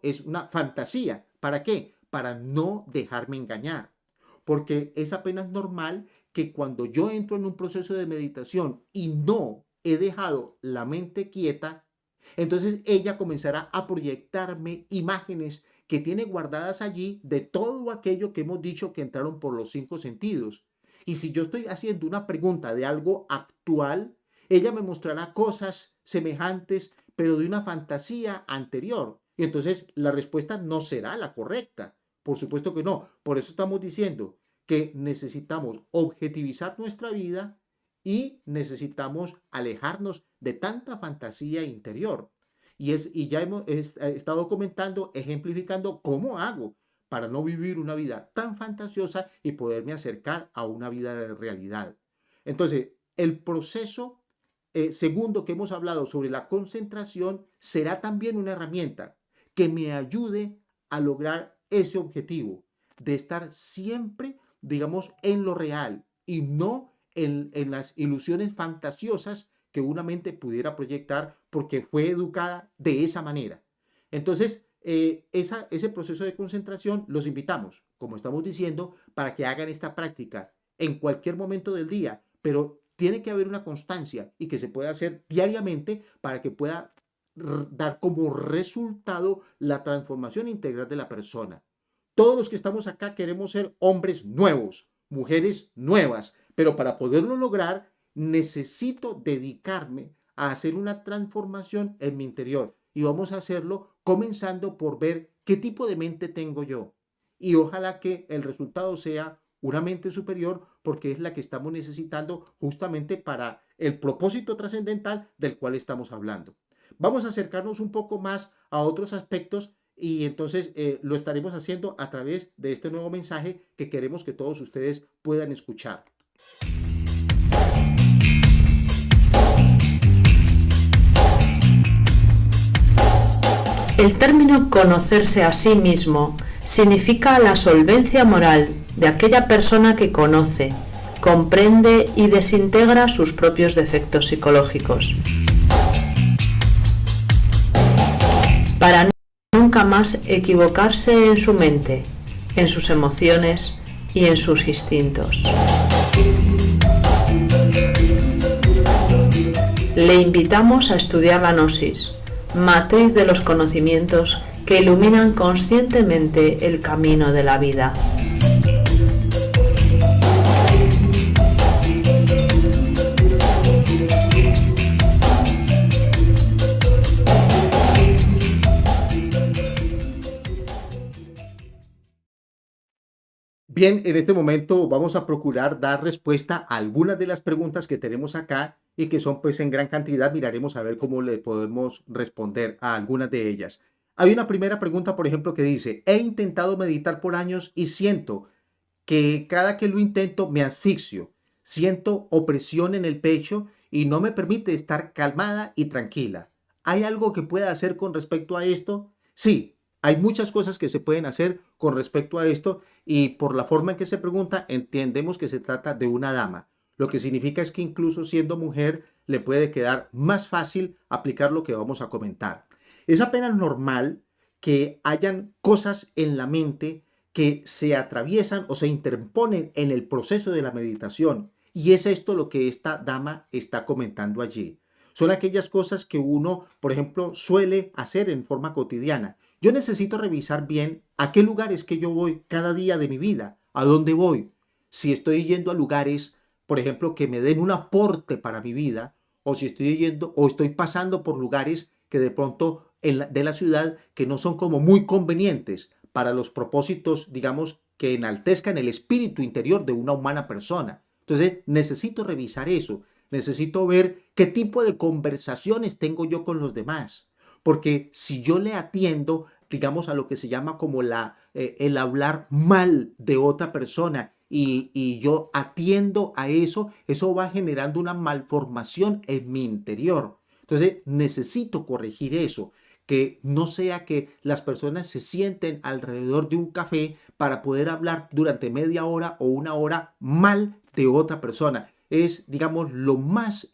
es una fantasía. ¿Para qué? Para no dejarme engañar. Porque es apenas normal que cuando yo entro en un proceso de meditación y no he dejado la mente quieta, entonces ella comenzará a proyectarme imágenes que tiene guardadas allí de todo aquello que hemos dicho que entraron por los 5 sentidos. Y si yo estoy haciendo una pregunta de algo actual, ella me mostrará cosas semejantes, pero de una fantasía anterior. Y entonces la respuesta no será la correcta. Por supuesto que no. Por eso estamos diciendo que necesitamos objetivizar nuestra vida y necesitamos alejarnos de tanta fantasía interior. Y ya hemos estado comentando, ejemplificando cómo hago para no vivir una vida tan fantasiosa y poderme acercar a una vida de realidad. Entonces, el proceso segundo que hemos hablado sobre la concentración será también una herramienta que me ayude a lograr ese objetivo de estar siempre, digamos, en lo real y no en las ilusiones fantasiosas que una mente pudiera proyectar porque fue educada de esa manera. Entonces, ese proceso de concentración los invitamos, como estamos diciendo, para que hagan esta práctica en cualquier momento del día, pero tiene que haber una constancia y que se pueda hacer diariamente para que pueda dar como resultado la transformación integral de la persona. Todos los que estamos acá queremos ser hombres nuevos, mujeres nuevas, pero para poderlo lograr necesito dedicarme a hacer una transformación en mi interior y vamos a hacerlo comenzando por ver qué tipo de mente tengo yo y ojalá que el resultado sea una mente superior porque es la que estamos necesitando justamente para el propósito trascendental del cual estamos hablando. Vamos a acercarnos un poco más a otros aspectos y entonces lo estaremos haciendo a través de este nuevo mensaje que queremos que todos ustedes puedan escuchar. El término conocerse a sí mismo significa la solvencia moral de aquella persona que conoce, comprende y desintegra sus propios defectos psicológicos, para nunca más equivocarse en su mente, en sus emociones y en sus instintos. Le invitamos a estudiar la gnosis, matriz de los conocimientos que iluminan conscientemente el camino de la vida. Bien, en este momento vamos a procurar dar respuesta a algunas de las preguntas que tenemos acá y que son pues en gran cantidad. Miraremos a ver cómo le podemos responder a algunas de ellas. Hay una primera pregunta, por ejemplo, que dice, he intentado meditar por años y siento que cada que lo intento me asfixio, siento opresión en el pecho y no me permite estar calmada y tranquila. ¿Hay algo que pueda hacer con respecto a esto? Sí, hay muchas cosas que se pueden hacer con respecto a esto y por la forma en que se pregunta entendemos que se trata de una dama. Lo que significa es que incluso siendo mujer le puede quedar más fácil aplicar lo que vamos a comentar. Es apenas normal que hayan cosas en la mente que se atraviesan o se interponen en el proceso de la meditación. Y es esto lo que esta dama está comentando allí. Son aquellas cosas que uno, por ejemplo, suele hacer en forma cotidiana. Yo necesito revisar bien a qué lugares que yo voy cada día de mi vida, a dónde voy. Si estoy yendo a lugares, por ejemplo, que me den un aporte para mi vida, o si estoy yendo o estoy pasando por lugares que de pronto de la ciudad que no son como muy convenientes para los propósitos, digamos, que enaltezcan el espíritu interior de una humana persona. Entonces, necesito revisar eso. Necesito ver qué tipo de conversaciones tengo yo con los demás. Porque si yo le atiendo, digamos, a lo que se llama como el hablar mal de otra persona y yo atiendo a eso, eso va generando una malformación en mi interior. Entonces, necesito corregir eso. Que no sea que las personas se sienten alrededor de un café para poder hablar durante media hora o una hora mal de otra persona. Es, digamos, lo más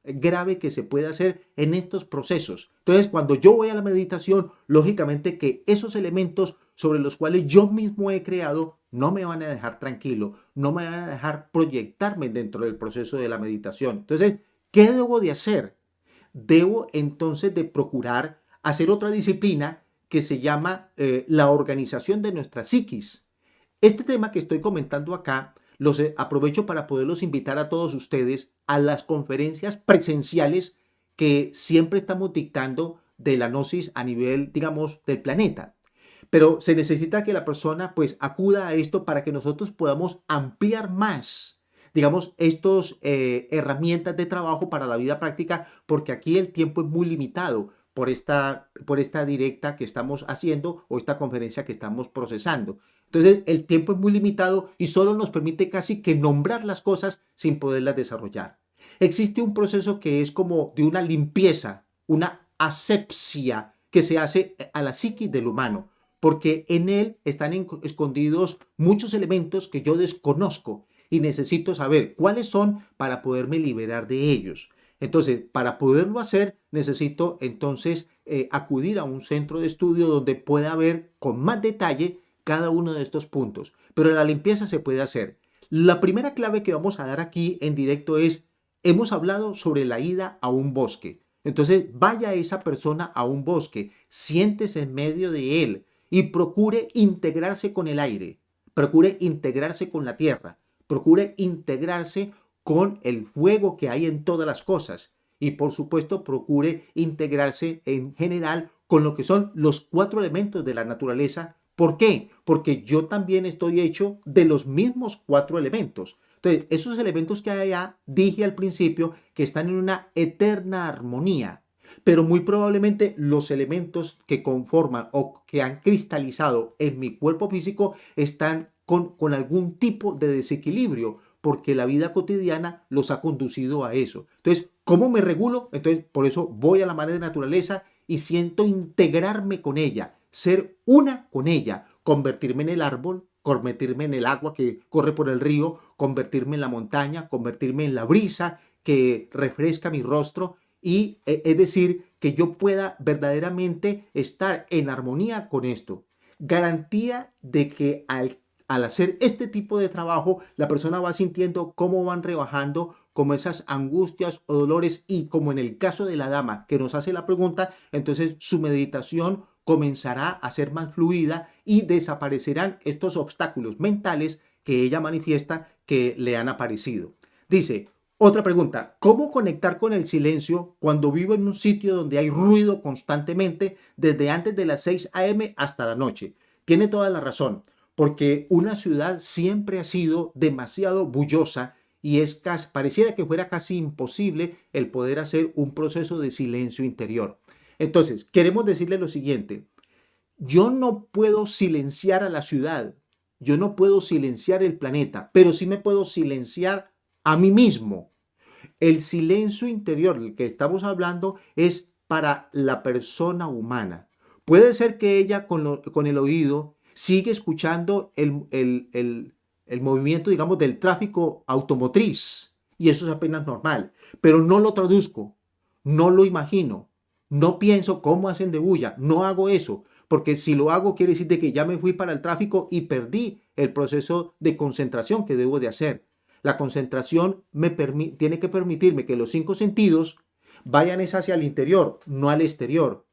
grave que se puede hacer en estos procesos. Entonces, cuando yo voy a la meditación, lógicamente que esos elementos sobre los cuales yo mismo he creado no me van a dejar tranquilo, no me van a dejar proyectarme dentro del proceso de la meditación. Entonces, ¿qué debo de hacer? Debo entonces de procurar hacer otra disciplina que se llama la organización de nuestra psiquis. Este tema que estoy comentando acá los aprovecho para poderlos invitar a todos ustedes a las conferencias presenciales que siempre estamos dictando de la gnosis a nivel, digamos, del planeta. Pero se necesita que la persona pues acuda a esto para que nosotros podamos ampliar más, digamos, estas herramientas de trabajo para la vida práctica, porque aquí el tiempo es muy limitado por esta directa que estamos haciendo o esta conferencia que estamos procesando. Entonces, el tiempo es muy limitado y solo nos permite casi que nombrar las cosas sin poderlas desarrollar. Existe un proceso que es como de una limpieza, una asepsia que se hace a la psiquis del humano, porque en él están escondidos muchos elementos que yo desconozco y necesito saber cuáles son para poderme liberar de ellos. Entonces, para poderlo hacer, necesito entonces acudir a un centro de estudio donde pueda ver con más detalle cada uno de estos puntos. Pero la limpieza se puede hacer. La primera clave que vamos a dar aquí en directo es, hemos hablado sobre la ida a un bosque. Entonces, vaya esa persona a un bosque, siéntese en medio de él y procure integrarse con el aire, procure integrarse con la tierra, procure integrarse con el fuego que hay en todas las cosas y por supuesto procure integrarse en general con lo que son los 4 elementos de la naturaleza. ¿Por qué? Porque yo también estoy hecho de los mismos 4 elementos. Entonces, esos elementos que hay allá, dije al principio que están en una eterna armonía, pero muy probablemente los elementos que conforman o que han cristalizado en mi cuerpo físico están con algún tipo de desequilibrio, porque la vida cotidiana los ha conducido a eso. Entonces, ¿cómo me regulo? Entonces, por eso voy a la madre naturaleza y siento integrarme con ella, ser una con ella, convertirme en el árbol, convertirme en el agua que corre por el río, convertirme en la montaña, convertirme en la brisa que refresca mi rostro y es decir, que yo pueda verdaderamente estar en armonía con esto. Garantía de que al hacer este tipo de trabajo, la persona va sintiendo cómo van rebajando como esas angustias o dolores y como en el caso de la dama que nos hace la pregunta, entonces su meditación comenzará a ser más fluida y desaparecerán estos obstáculos mentales que ella manifiesta que le han aparecido. Dice, otra pregunta, ¿cómo conectar con el silencio cuando vivo en un sitio donde hay ruido constantemente desde antes de las 6 a.m. hasta la noche? Tiene toda la razón, porque una ciudad siempre ha sido demasiado bullosa y pareciera que fuera casi imposible el poder hacer un proceso de silencio interior. Entonces, queremos decirle lo siguiente, yo no puedo silenciar a la ciudad, yo no puedo silenciar el planeta, pero sí me puedo silenciar a mí mismo. El silencio interior del que estamos hablando es para la persona humana. Puede ser que ella con el oído sigue escuchando el movimiento, digamos, del tráfico automotriz, y eso es apenas normal, pero no lo traduzco, no lo imagino, no pienso cómo hacen de bulla, no hago eso, porque si lo hago quiere decir de que ya me fui para el tráfico y perdí el proceso de concentración que debo de hacer. La concentración tiene que permitirme que los 5 sentidos vayan hacia el interior, no al exterior.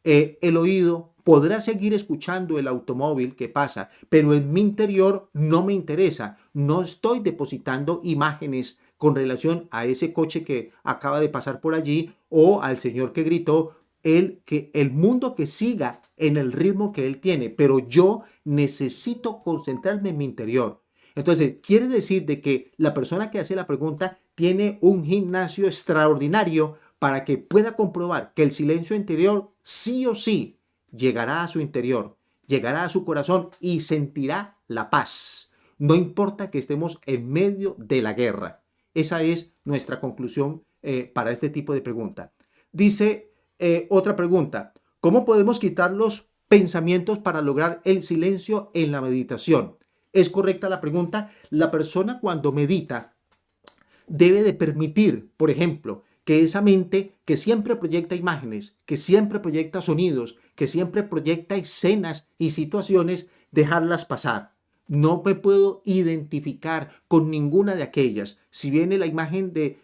El oído podrá seguir escuchando el automóvil que pasa, pero en mi interior no me interesa. No estoy depositando imágenes con relación a ese coche que acaba de pasar por allí o al señor que gritó, el mundo que siga en el ritmo que él tiene, pero yo necesito concentrarme en mi interior. Entonces, quiere decir de que la persona que hace la pregunta tiene un gimnasio extraordinario para que pueda comprobar que el silencio interior sí o sí llegará a su interior, llegará a su corazón y sentirá la paz. No importa que estemos en medio de la guerra. Esa es nuestra conclusión para este tipo de pregunta. Dice otra pregunta, ¿cómo podemos quitar los pensamientos para lograr el silencio en la meditación? ¿Es correcta la pregunta? La persona cuando medita debe de permitir, por ejemplo, que esa mente que siempre proyecta imágenes, que siempre proyecta sonidos, que siempre proyecta escenas y situaciones, dejarlas pasar. No me puedo identificar con ninguna de aquellas. Si viene la imagen de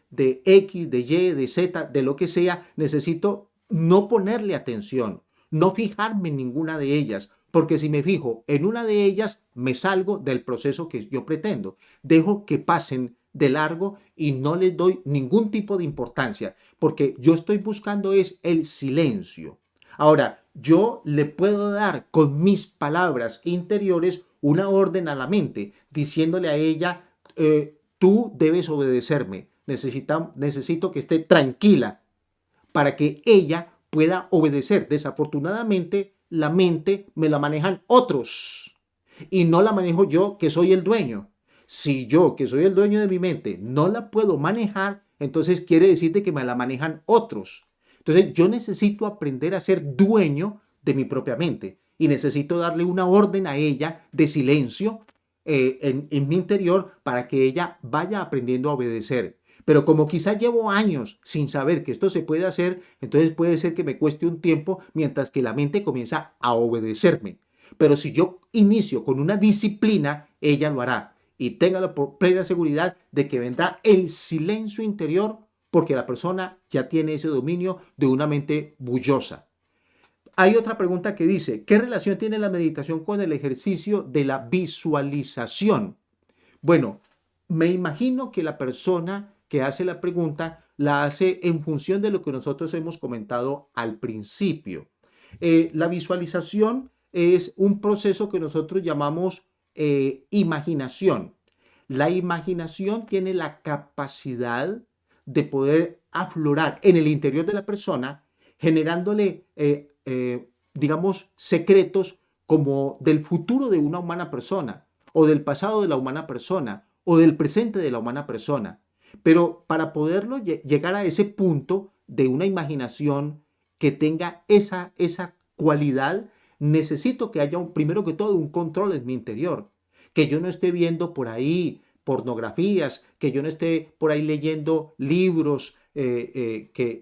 X, de Y, de Z, de lo que sea, necesito no ponerle atención, no fijarme en ninguna de ellas, porque si me fijo en una de ellas, me salgo del proceso que yo pretendo. Dejo que pasen de largo y no les doy ningún tipo de importancia, porque yo estoy buscando es el silencio. Ahora, yo le puedo dar con mis palabras interiores una orden a la mente, diciéndole a ella, tú debes obedecerme, necesito que esté tranquila para que ella pueda obedecer. Desafortunadamente, la mente me la manejan otros y no la manejo yo, que soy el dueño. Si yo, que soy el dueño de mi mente, no la puedo manejar, entonces quiere decir de que me la manejan otros. Entonces yo necesito aprender a ser dueño de mi propia mente y necesito darle una orden a ella de silencio en mi interior para que ella vaya aprendiendo a obedecer. Pero como quizá llevo años sin saber que esto se puede hacer, entonces puede ser que me cueste un tiempo mientras que la mente comienza a obedecerme. Pero si yo inicio con una disciplina, ella lo hará. Y tenga la plena seguridad de que vendrá el silencio interior porque la persona ya tiene ese dominio de una mente bullosa. Hay otra pregunta que dice, ¿qué relación tiene la meditación con el ejercicio de la visualización? Bueno, me imagino que la persona que hace la pregunta la hace en función de lo que nosotros hemos comentado al principio. La visualización es un proceso que nosotros llamamos imaginación. La imaginación tiene la capacidad de poder aflorar en el interior de la persona, generándole, digamos, secretos como del futuro de una humana persona, o del pasado de la humana persona, o del presente de la humana persona. Pero para poderlo llegar a ese punto de una imaginación que tenga esa cualidad, necesito que haya, primero que todo, un control en mi interior. Que yo no esté viendo por ahí pornografías, que yo no esté por ahí leyendo libros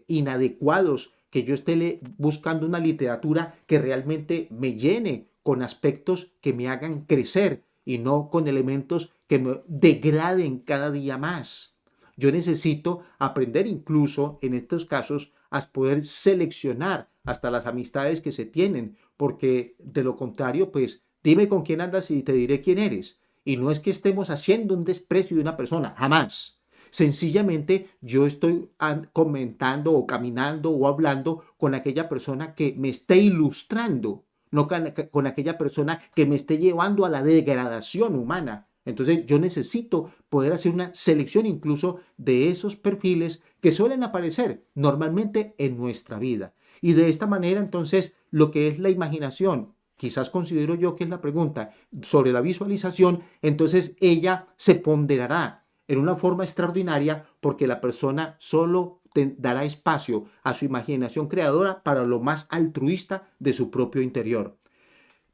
inadecuados, que yo esté buscando una literatura que realmente me llene con aspectos que me hagan crecer y no con elementos que me degraden cada día más. Yo necesito aprender incluso en estos casos a poder seleccionar hasta las amistades que se tienen, porque de lo contrario, pues dime con quién andas y te diré quién eres. Y no es que estemos haciendo un desprecio de una persona, jamás. Sencillamente yo estoy comentando o caminando o hablando con aquella persona que me esté ilustrando, no con aquella persona que me esté llevando a la degradación humana. Entonces yo necesito poder hacer una selección incluso de esos perfiles que suelen aparecer normalmente en nuestra vida. Y de esta manera entonces lo que es la imaginación, quizás considero yo que es la pregunta sobre la visualización, entonces ella se ponderará en una forma extraordinaria porque la persona solo dará espacio a su imaginación creadora para lo más altruista de su propio interior.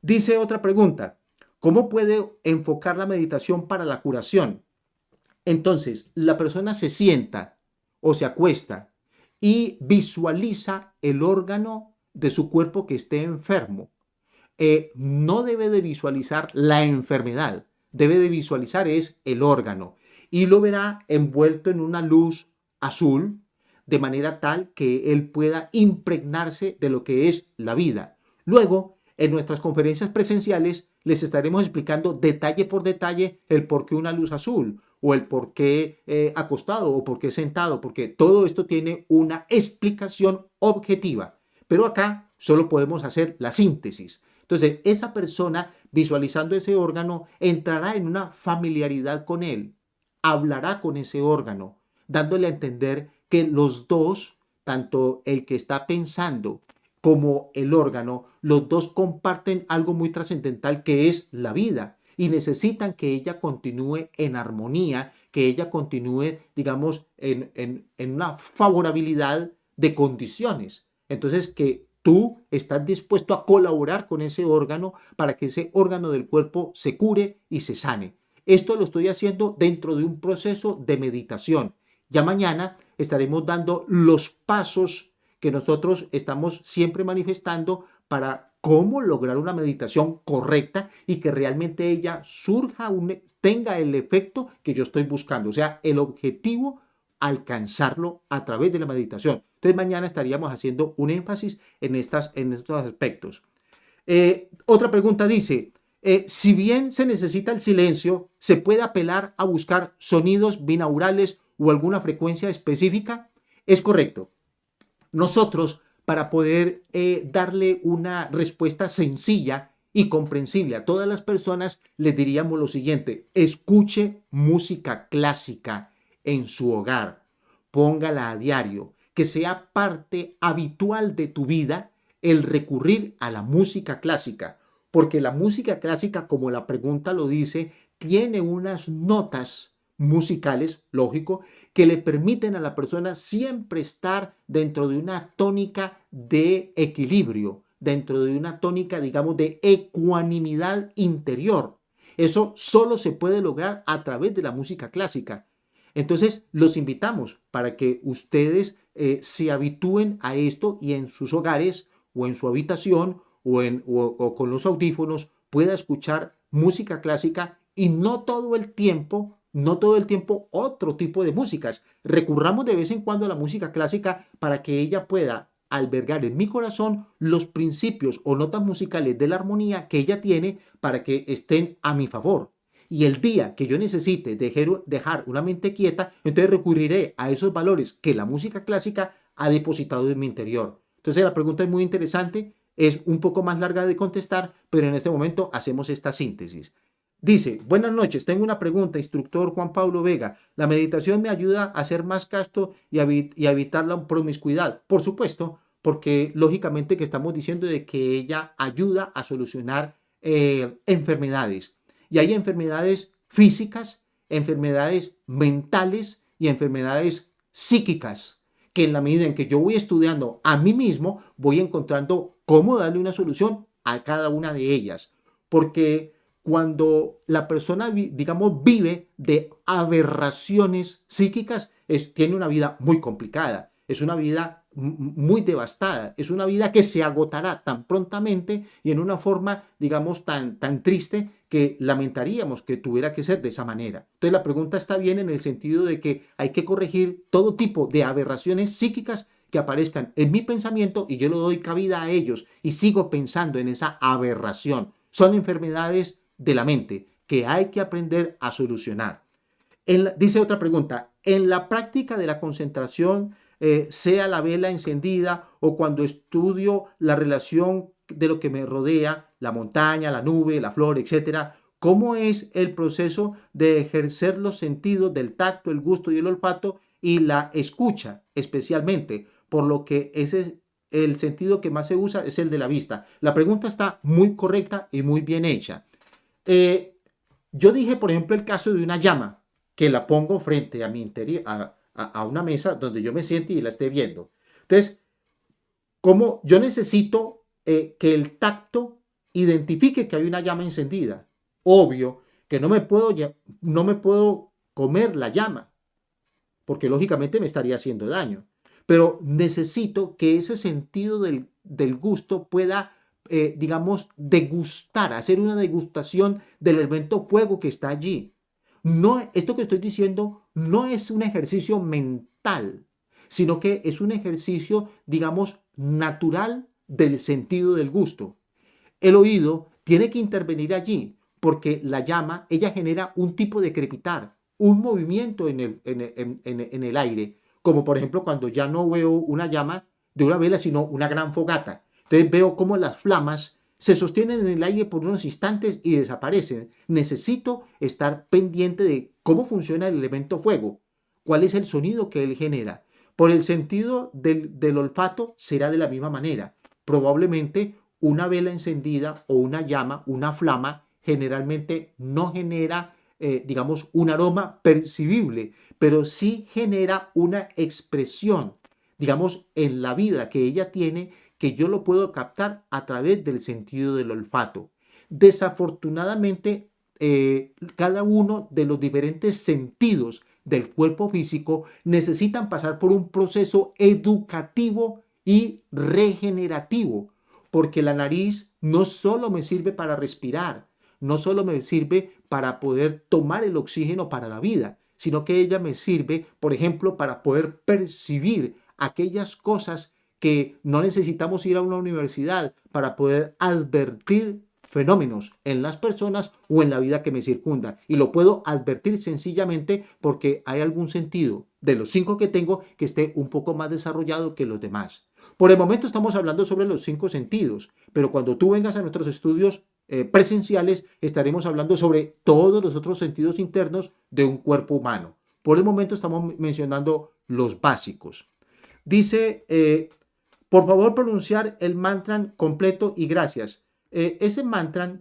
Dice otra pregunta, ¿cómo puede enfocar la meditación para la curación? Entonces, la persona se sienta o se acuesta y visualiza el órgano de su cuerpo que esté enfermo. No debe de visualizar la enfermedad, debe de visualizar es el órgano y lo verá envuelto en una luz azul de manera tal que él pueda impregnarse de lo que es la vida. Luego, en nuestras conferencias presenciales les estaremos explicando detalle por detalle el por qué una luz azul o el por qué acostado o por qué sentado, porque todo esto tiene una explicación objetiva. Pero acá solo podemos hacer la síntesis. Entonces, esa persona visualizando ese órgano entrará en una familiaridad con él, hablará con ese órgano, dándole a entender que los dos, tanto el que está pensando como el órgano, los dos comparten algo muy trascendental que es la vida y necesitan que ella continúe en armonía, que ella continúe, digamos, en una favorabilidad de condiciones. Entonces, que tú estás dispuesto a colaborar con ese órgano para que ese órgano del cuerpo se cure y se sane. Esto lo estoy haciendo dentro de un proceso de meditación. Ya mañana estaremos dando los pasos que nosotros estamos siempre manifestando para cómo lograr una meditación correcta y que realmente ella tenga el efecto que yo estoy buscando. O sea, el objetivo, alcanzarlo a través de la meditación. Entonces mañana estaríamos haciendo un énfasis en estos aspectos. Otra pregunta dice, si bien se necesita el silencio, ¿se puede apelar a buscar sonidos binaurales o alguna frecuencia específica? Es correcto. Nosotros, para poder darle una respuesta sencilla y comprensible a todas las personas, les diríamos lo siguiente, escuche música clásica en su hogar, póngala a diario, que sea parte habitual de tu vida el recurrir a la música clásica, porque la música clásica, como la pregunta lo dice, tiene unas notas musicales, lógico, que le permiten a la persona siempre estar dentro de una tónica de equilibrio, dentro de una tónica, digamos, de ecuanimidad interior. Eso solo se puede lograr a través de la música clásica. Entonces, los invitamos para que ustedes se habitúen a esto y en sus hogares o en su habitación o con los audífonos pueda escuchar música clásica y no todo el tiempo otro tipo de músicas. Recurramos de vez en cuando a la música clásica para que ella pueda albergar en mi corazón los principios o notas musicales de la armonía que ella tiene para que estén a mi favor. Y el día que yo necesite dejar una mente quieta, entonces recurriré a esos valores que la música clásica ha depositado en mi interior. Entonces la pregunta es muy interesante, es un poco más larga de contestar, pero en este momento hacemos esta síntesis. Dice, buenas noches, tengo una pregunta, instructor Juan Pablo Vega. ¿La meditación me ayuda a ser más casto y a evitar la promiscuidad? Por supuesto, porque lógicamente que estamos diciendo de que ella ayuda a solucionar enfermedades. Y hay enfermedades físicas, enfermedades mentales y enfermedades psíquicas, que en la medida en que yo voy estudiando a mí mismo, voy encontrando cómo darle una solución a cada una de ellas. Porque cuando la persona, digamos, vive de aberraciones psíquicas, tiene una vida muy complicada, es una vida muy devastada, es una vida que se agotará tan prontamente y en una forma, digamos, tan triste que lamentaríamos que tuviera que ser de esa manera. Entonces la pregunta está bien en el sentido de que hay que corregir todo tipo de aberraciones psíquicas que aparezcan en mi pensamiento y yo le doy cabida a ellos y sigo pensando en esa aberración. Son enfermedades de la mente que hay que aprender a solucionar. Dice otra pregunta, en la práctica de la concentración, sea la vela encendida o cuando estudio la relación de lo que me rodea, la montaña, la nube, la flor, etcétera, ¿cómo es el proceso de ejercer los sentidos del tacto, el gusto y el olfato y la escucha especialmente? Por lo que ese el sentido que más se usa es el de la vista. La pregunta está muy correcta y muy bien hecha. Yo dije, por ejemplo, el caso de una llama que la pongo frente a mi interior, a una mesa donde yo me siente y la esté viendo. Entonces, como yo necesito que el tacto identifique que hay una llama encendida. Obvio que no me puedo comer la llama, porque lógicamente me estaría haciendo daño. Pero necesito que ese sentido del gusto pueda, digamos, degustar, hacer una degustación del elemento fuego que está allí. No, esto que estoy diciendo no es un ejercicio mental, sino que es un ejercicio, digamos, natural del sentido del gusto. El oído tiene que intervenir allí porque la llama, ella genera un tipo de crepitar, un movimiento en el aire, como por ejemplo cuando ya no veo una llama de una vela, sino una gran fogata. Entonces veo cómo las flamas se sostienen en el aire por unos instantes y desaparecen. Necesito estar pendiente de cómo funciona el elemento fuego, cuál es el sonido que él genera. Por el sentido del olfato será de la misma manera. Probablemente una vela encendida o una llama, una flama, generalmente no genera, digamos, un aroma percibible, pero sí genera una expresión, digamos, en la vida que ella tiene, que yo lo puedo captar a través del sentido del olfato. Desafortunadamente, cada uno de los diferentes sentidos del cuerpo físico necesitan pasar por un proceso educativo y regenerativo, porque la nariz no solo me sirve para respirar, no solo me sirve para poder tomar el oxígeno para la vida, sino que ella me sirve, por ejemplo, para poder percibir aquellas cosas que no necesitamos ir a una universidad para poder advertir fenómenos en las personas o en la vida que me circunda. Y lo puedo advertir sencillamente porque hay algún sentido de los 5 que tengo que esté un poco más desarrollado que los demás. Por el momento estamos hablando sobre los 5 sentidos, pero cuando tú vengas a nuestros estudios presenciales estaremos hablando sobre todos los otros sentidos internos de un cuerpo humano. Por el momento estamos mencionando los básicos. Dice, por favor pronunciar el mantra completo y gracias. Ese mantra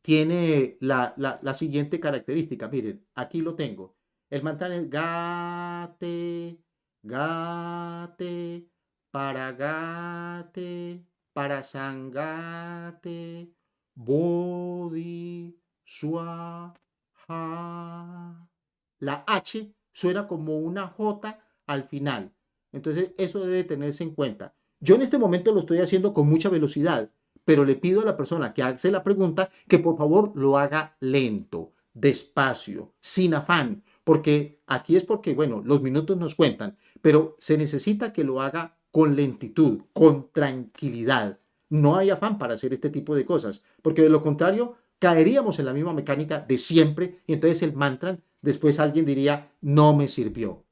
tiene la siguiente característica. Miren, aquí lo tengo. El mantra es gate, gate, paragate, parasangate, bodhi, swaha. La H suena como una J al final. Entonces, eso debe tenerse en cuenta. Yo en este momento lo estoy haciendo con mucha velocidad, pero le pido a la persona que hace la pregunta que por favor lo haga lento, despacio, sin afán, porque aquí es porque, bueno, los minutos nos cuentan, pero se necesita que lo haga con lentitud, con tranquilidad. No hay afán para hacer este tipo de cosas, porque de lo contrario caeríamos en la misma mecánica de siempre y entonces el mantra, después alguien diría, no me sirvió.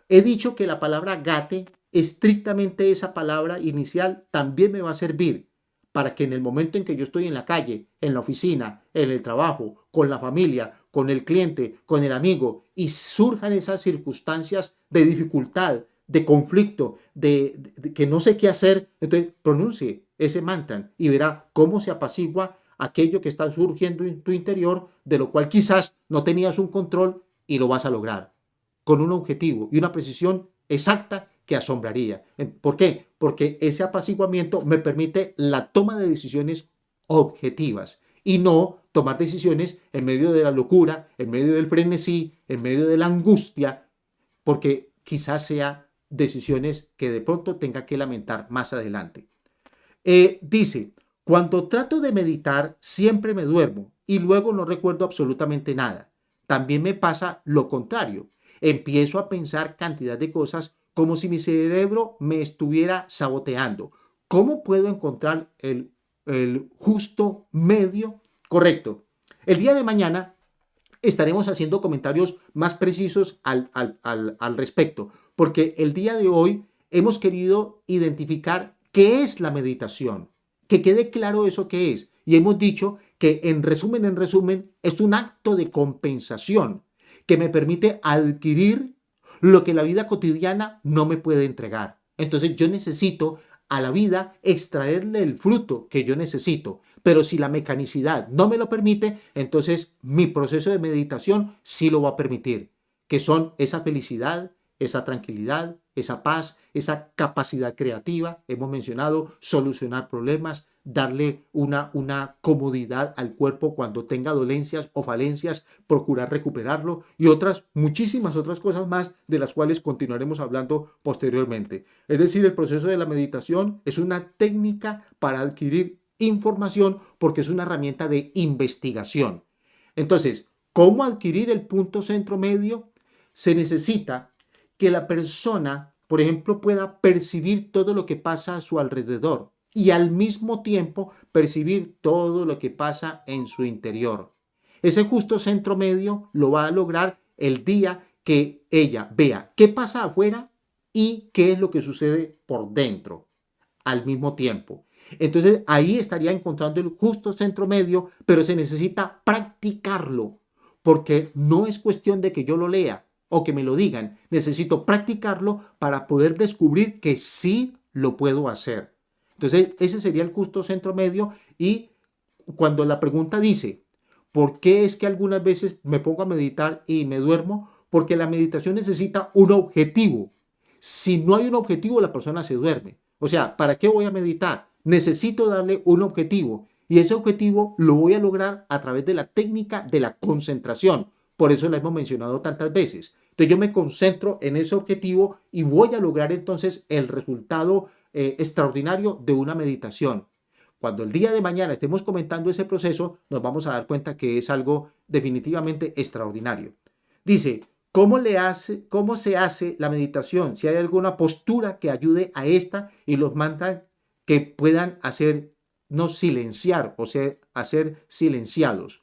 He dicho que la palabra gate, estrictamente esa palabra inicial, también me va a servir para que en el momento en que yo estoy en la calle, en la oficina, en el trabajo, con la familia, con el cliente, con el amigo, y surjan esas circunstancias de dificultad, de conflicto, de que no sé qué hacer, entonces pronuncie ese mantra y verá cómo se apacigua aquello que está surgiendo en tu interior, de lo cual quizás no tenías un control y lo vas a lograr con un objetivo y una precisión exacta que asombraría. ¿Por qué? Porque ese apaciguamiento me permite la toma de decisiones objetivas y no tomar decisiones en medio de la locura, en medio del frenesí, en medio de la angustia, porque quizás sea decisiones que de pronto tenga que lamentar más adelante. Dice, cuando trato de meditar siempre me duermo y luego no recuerdo absolutamente nada. También me pasa lo contrario. Empiezo a pensar cantidad de cosas como si mi cerebro me estuviera saboteando. ¿Cómo puedo encontrar el justo medio correcto? El día de mañana estaremos haciendo comentarios más precisos al respecto, porque el día de hoy hemos querido identificar qué es la meditación, que quede claro eso que es. Y hemos dicho que en resumen, es un acto de compensación que me permite adquirir lo que la vida cotidiana no me puede entregar. Entonces yo necesito a la vida extraerle el fruto que yo necesito. Pero si la mecanicidad no me lo permite, entonces mi proceso de meditación sí lo va a permitir, que son esa felicidad, esa tranquilidad, esa paz, esa capacidad creativa. Hemos mencionado solucionar problemas, darle una comodidad al cuerpo cuando tenga dolencias o falencias, procurar recuperarlo y muchísimas otras cosas más de las cuales continuaremos hablando posteriormente. Es decir, el proceso de la meditación es una técnica para adquirir información porque es una herramienta de investigación. Entonces, ¿cómo adquirir el punto centro medio? Se necesita que la persona, por ejemplo, pueda percibir todo lo que pasa a su alrededor y al mismo tiempo percibir todo lo que pasa en su interior. Ese justo centro medio lo va a lograr el día que ella vea qué pasa afuera y qué es lo que sucede por dentro al mismo tiempo. Entonces ahí estaría encontrando el justo centro medio, pero se necesita practicarlo, porque no es cuestión de que yo lo lea o que me lo digan. Necesito practicarlo para poder descubrir que sí lo puedo hacer. Entonces ese sería el justo centro medio. Y cuando la pregunta dice, ¿por qué es que algunas veces me pongo a meditar y me duermo? Porque la meditación necesita un objetivo. Si no hay un objetivo, la persona se duerme. O sea, ¿para qué voy a meditar? Necesito darle un objetivo. Y ese objetivo lo voy a lograr a través de la técnica de la concentración. Por eso la hemos mencionado tantas veces. Entonces yo me concentro en ese objetivo y voy a lograr entonces el resultado extraordinario de una meditación. Cuando el día de mañana estemos comentando ese proceso, nos vamos a dar cuenta que es algo definitivamente extraordinario. Dice, ¿cómo se hace la meditación? Si hay alguna postura que ayude a esta y los mantras que puedan hacernos silenciar o hacer silenciados.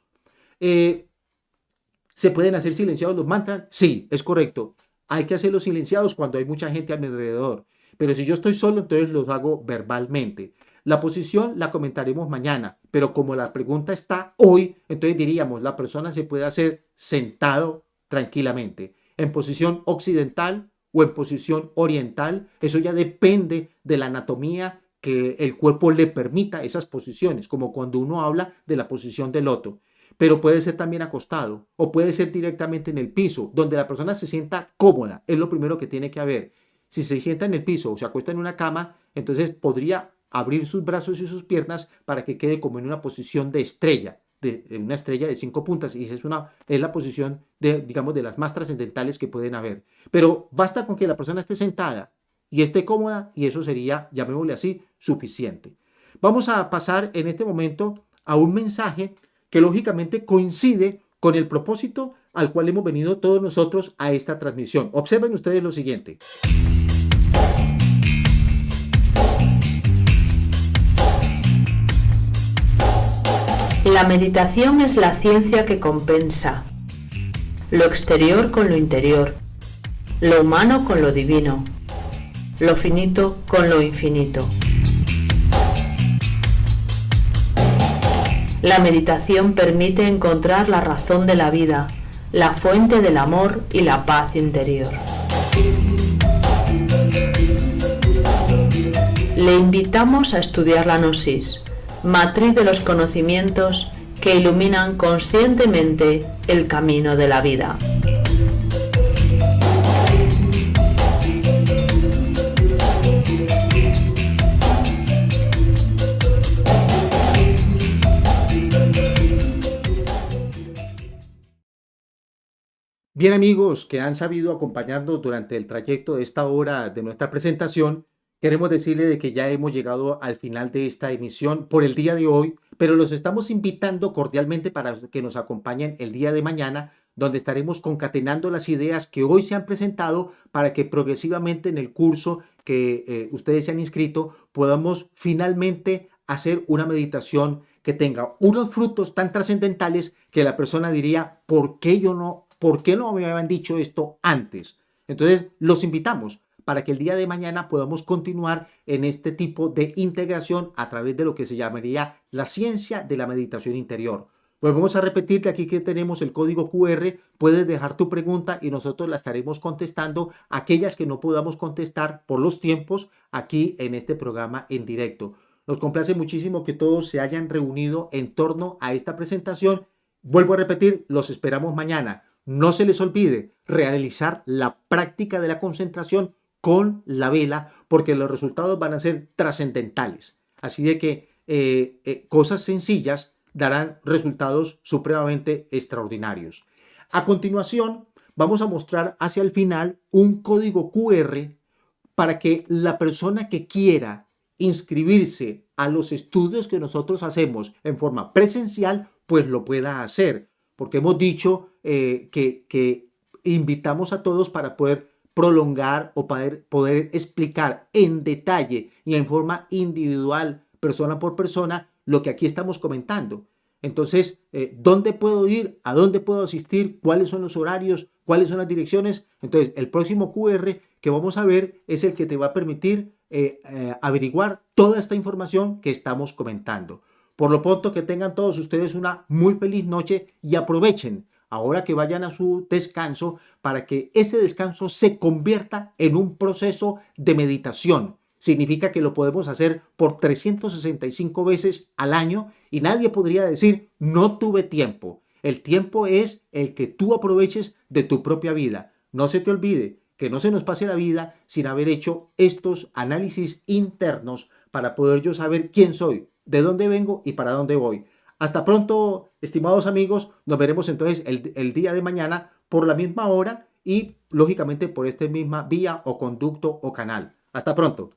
¿Se pueden hacer silenciados los mantras? Sí, es correcto. Hay que hacerlos silenciados cuando hay mucha gente a mi alrededor. Pero si yo estoy solo, entonces los hago verbalmente. La posición la comentaremos mañana, pero como la pregunta está hoy, entonces diríamos, la persona se puede hacer sentado tranquilamente, en posición occidental o en posición oriental. Eso ya depende de la anatomía que el cuerpo le permita esas posiciones, como cuando uno habla de la posición del loto. Pero puede ser también acostado o puede ser directamente en el piso, donde la persona se sienta cómoda. Es lo primero que tiene que haber. Si se sienta en el piso o se acuesta en una cama, entonces podría abrir sus brazos y sus piernas para que quede como en una posición de estrella, de una estrella de 5 puntas. Y es la posición digamos, de las más trascendentales que pueden haber. Pero basta con que la persona esté sentada y esté cómoda y eso sería, llamémosle así, suficiente. Vamos a pasar en este momento a un mensaje que lógicamente coincide con el propósito al cual hemos venido todos nosotros a esta transmisión. Observen ustedes lo siguiente. La meditación es la ciencia que compensa lo exterior con lo interior, lo humano con lo divino, lo finito con lo infinito. La meditación permite encontrar la razón de la vida, la fuente del amor y la paz interior. Le invitamos a estudiar la gnosis, matriz de los conocimientos que iluminan conscientemente el camino de la vida. Bien, amigos que han sabido acompañarnos durante el trayecto de esta hora de nuestra presentación, queremos decirle de que ya hemos llegado al final de esta emisión por el día de hoy, pero los estamos invitando cordialmente para que nos acompañen el día de mañana, donde estaremos concatenando las ideas que hoy se han presentado para que progresivamente en el curso que ustedes se han inscrito podamos finalmente hacer una meditación que tenga unos frutos tan trascendentales que la persona diría, ¿por qué no me habían dicho esto antes? Entonces, los invitamos para que el día de mañana podamos continuar en este tipo de integración a través de lo que se llamaría la ciencia de la meditación interior. Volvemos a repetir que aquí que tenemos el código QR, puedes dejar tu pregunta y nosotros la estaremos contestando, aquellas que no podamos contestar por los tiempos aquí en este programa en directo. Nos complace muchísimo que todos se hayan reunido en torno a esta presentación. Vuelvo a repetir, los esperamos mañana. no se les olvide realizar la práctica de la concentración con la vela, porque los resultados van a ser trascendentales. Así de que cosas sencillas darán resultados supremamente extraordinarios. A continuación, vamos a mostrar hacia el final un código QR para que la persona que quiera inscribirse a los estudios que nosotros hacemos en forma presencial, pues lo pueda hacer. Porque hemos dicho que invitamos a todos para poder prolongar o poder explicar en detalle y en forma individual, persona por persona, lo que aquí estamos comentando. Entonces, ¿dónde puedo ir? ¿A dónde puedo asistir? ¿Cuáles son los horarios? ¿Cuáles son las direcciones? Entonces, el próximo QR que vamos a ver es el que te va a permitir averiguar toda esta información que estamos comentando. Por lo pronto, que tengan todos ustedes una muy feliz noche y aprovechen ahora que vayan a su descanso para que ese descanso se convierta en un proceso de meditación. Significa que lo podemos hacer por 365 veces al año y nadie podría decir no tuve tiempo. El tiempo es el que tú aproveches de tu propia vida. No se te olvide que no se nos pase la vida sin haber hecho estos análisis internos para poder yo saber quién soy, de dónde vengo y para dónde voy. Hasta pronto, estimados amigos. Nos veremos entonces el día de mañana por la misma hora y lógicamente por esta misma vía o conducto o canal. Hasta pronto.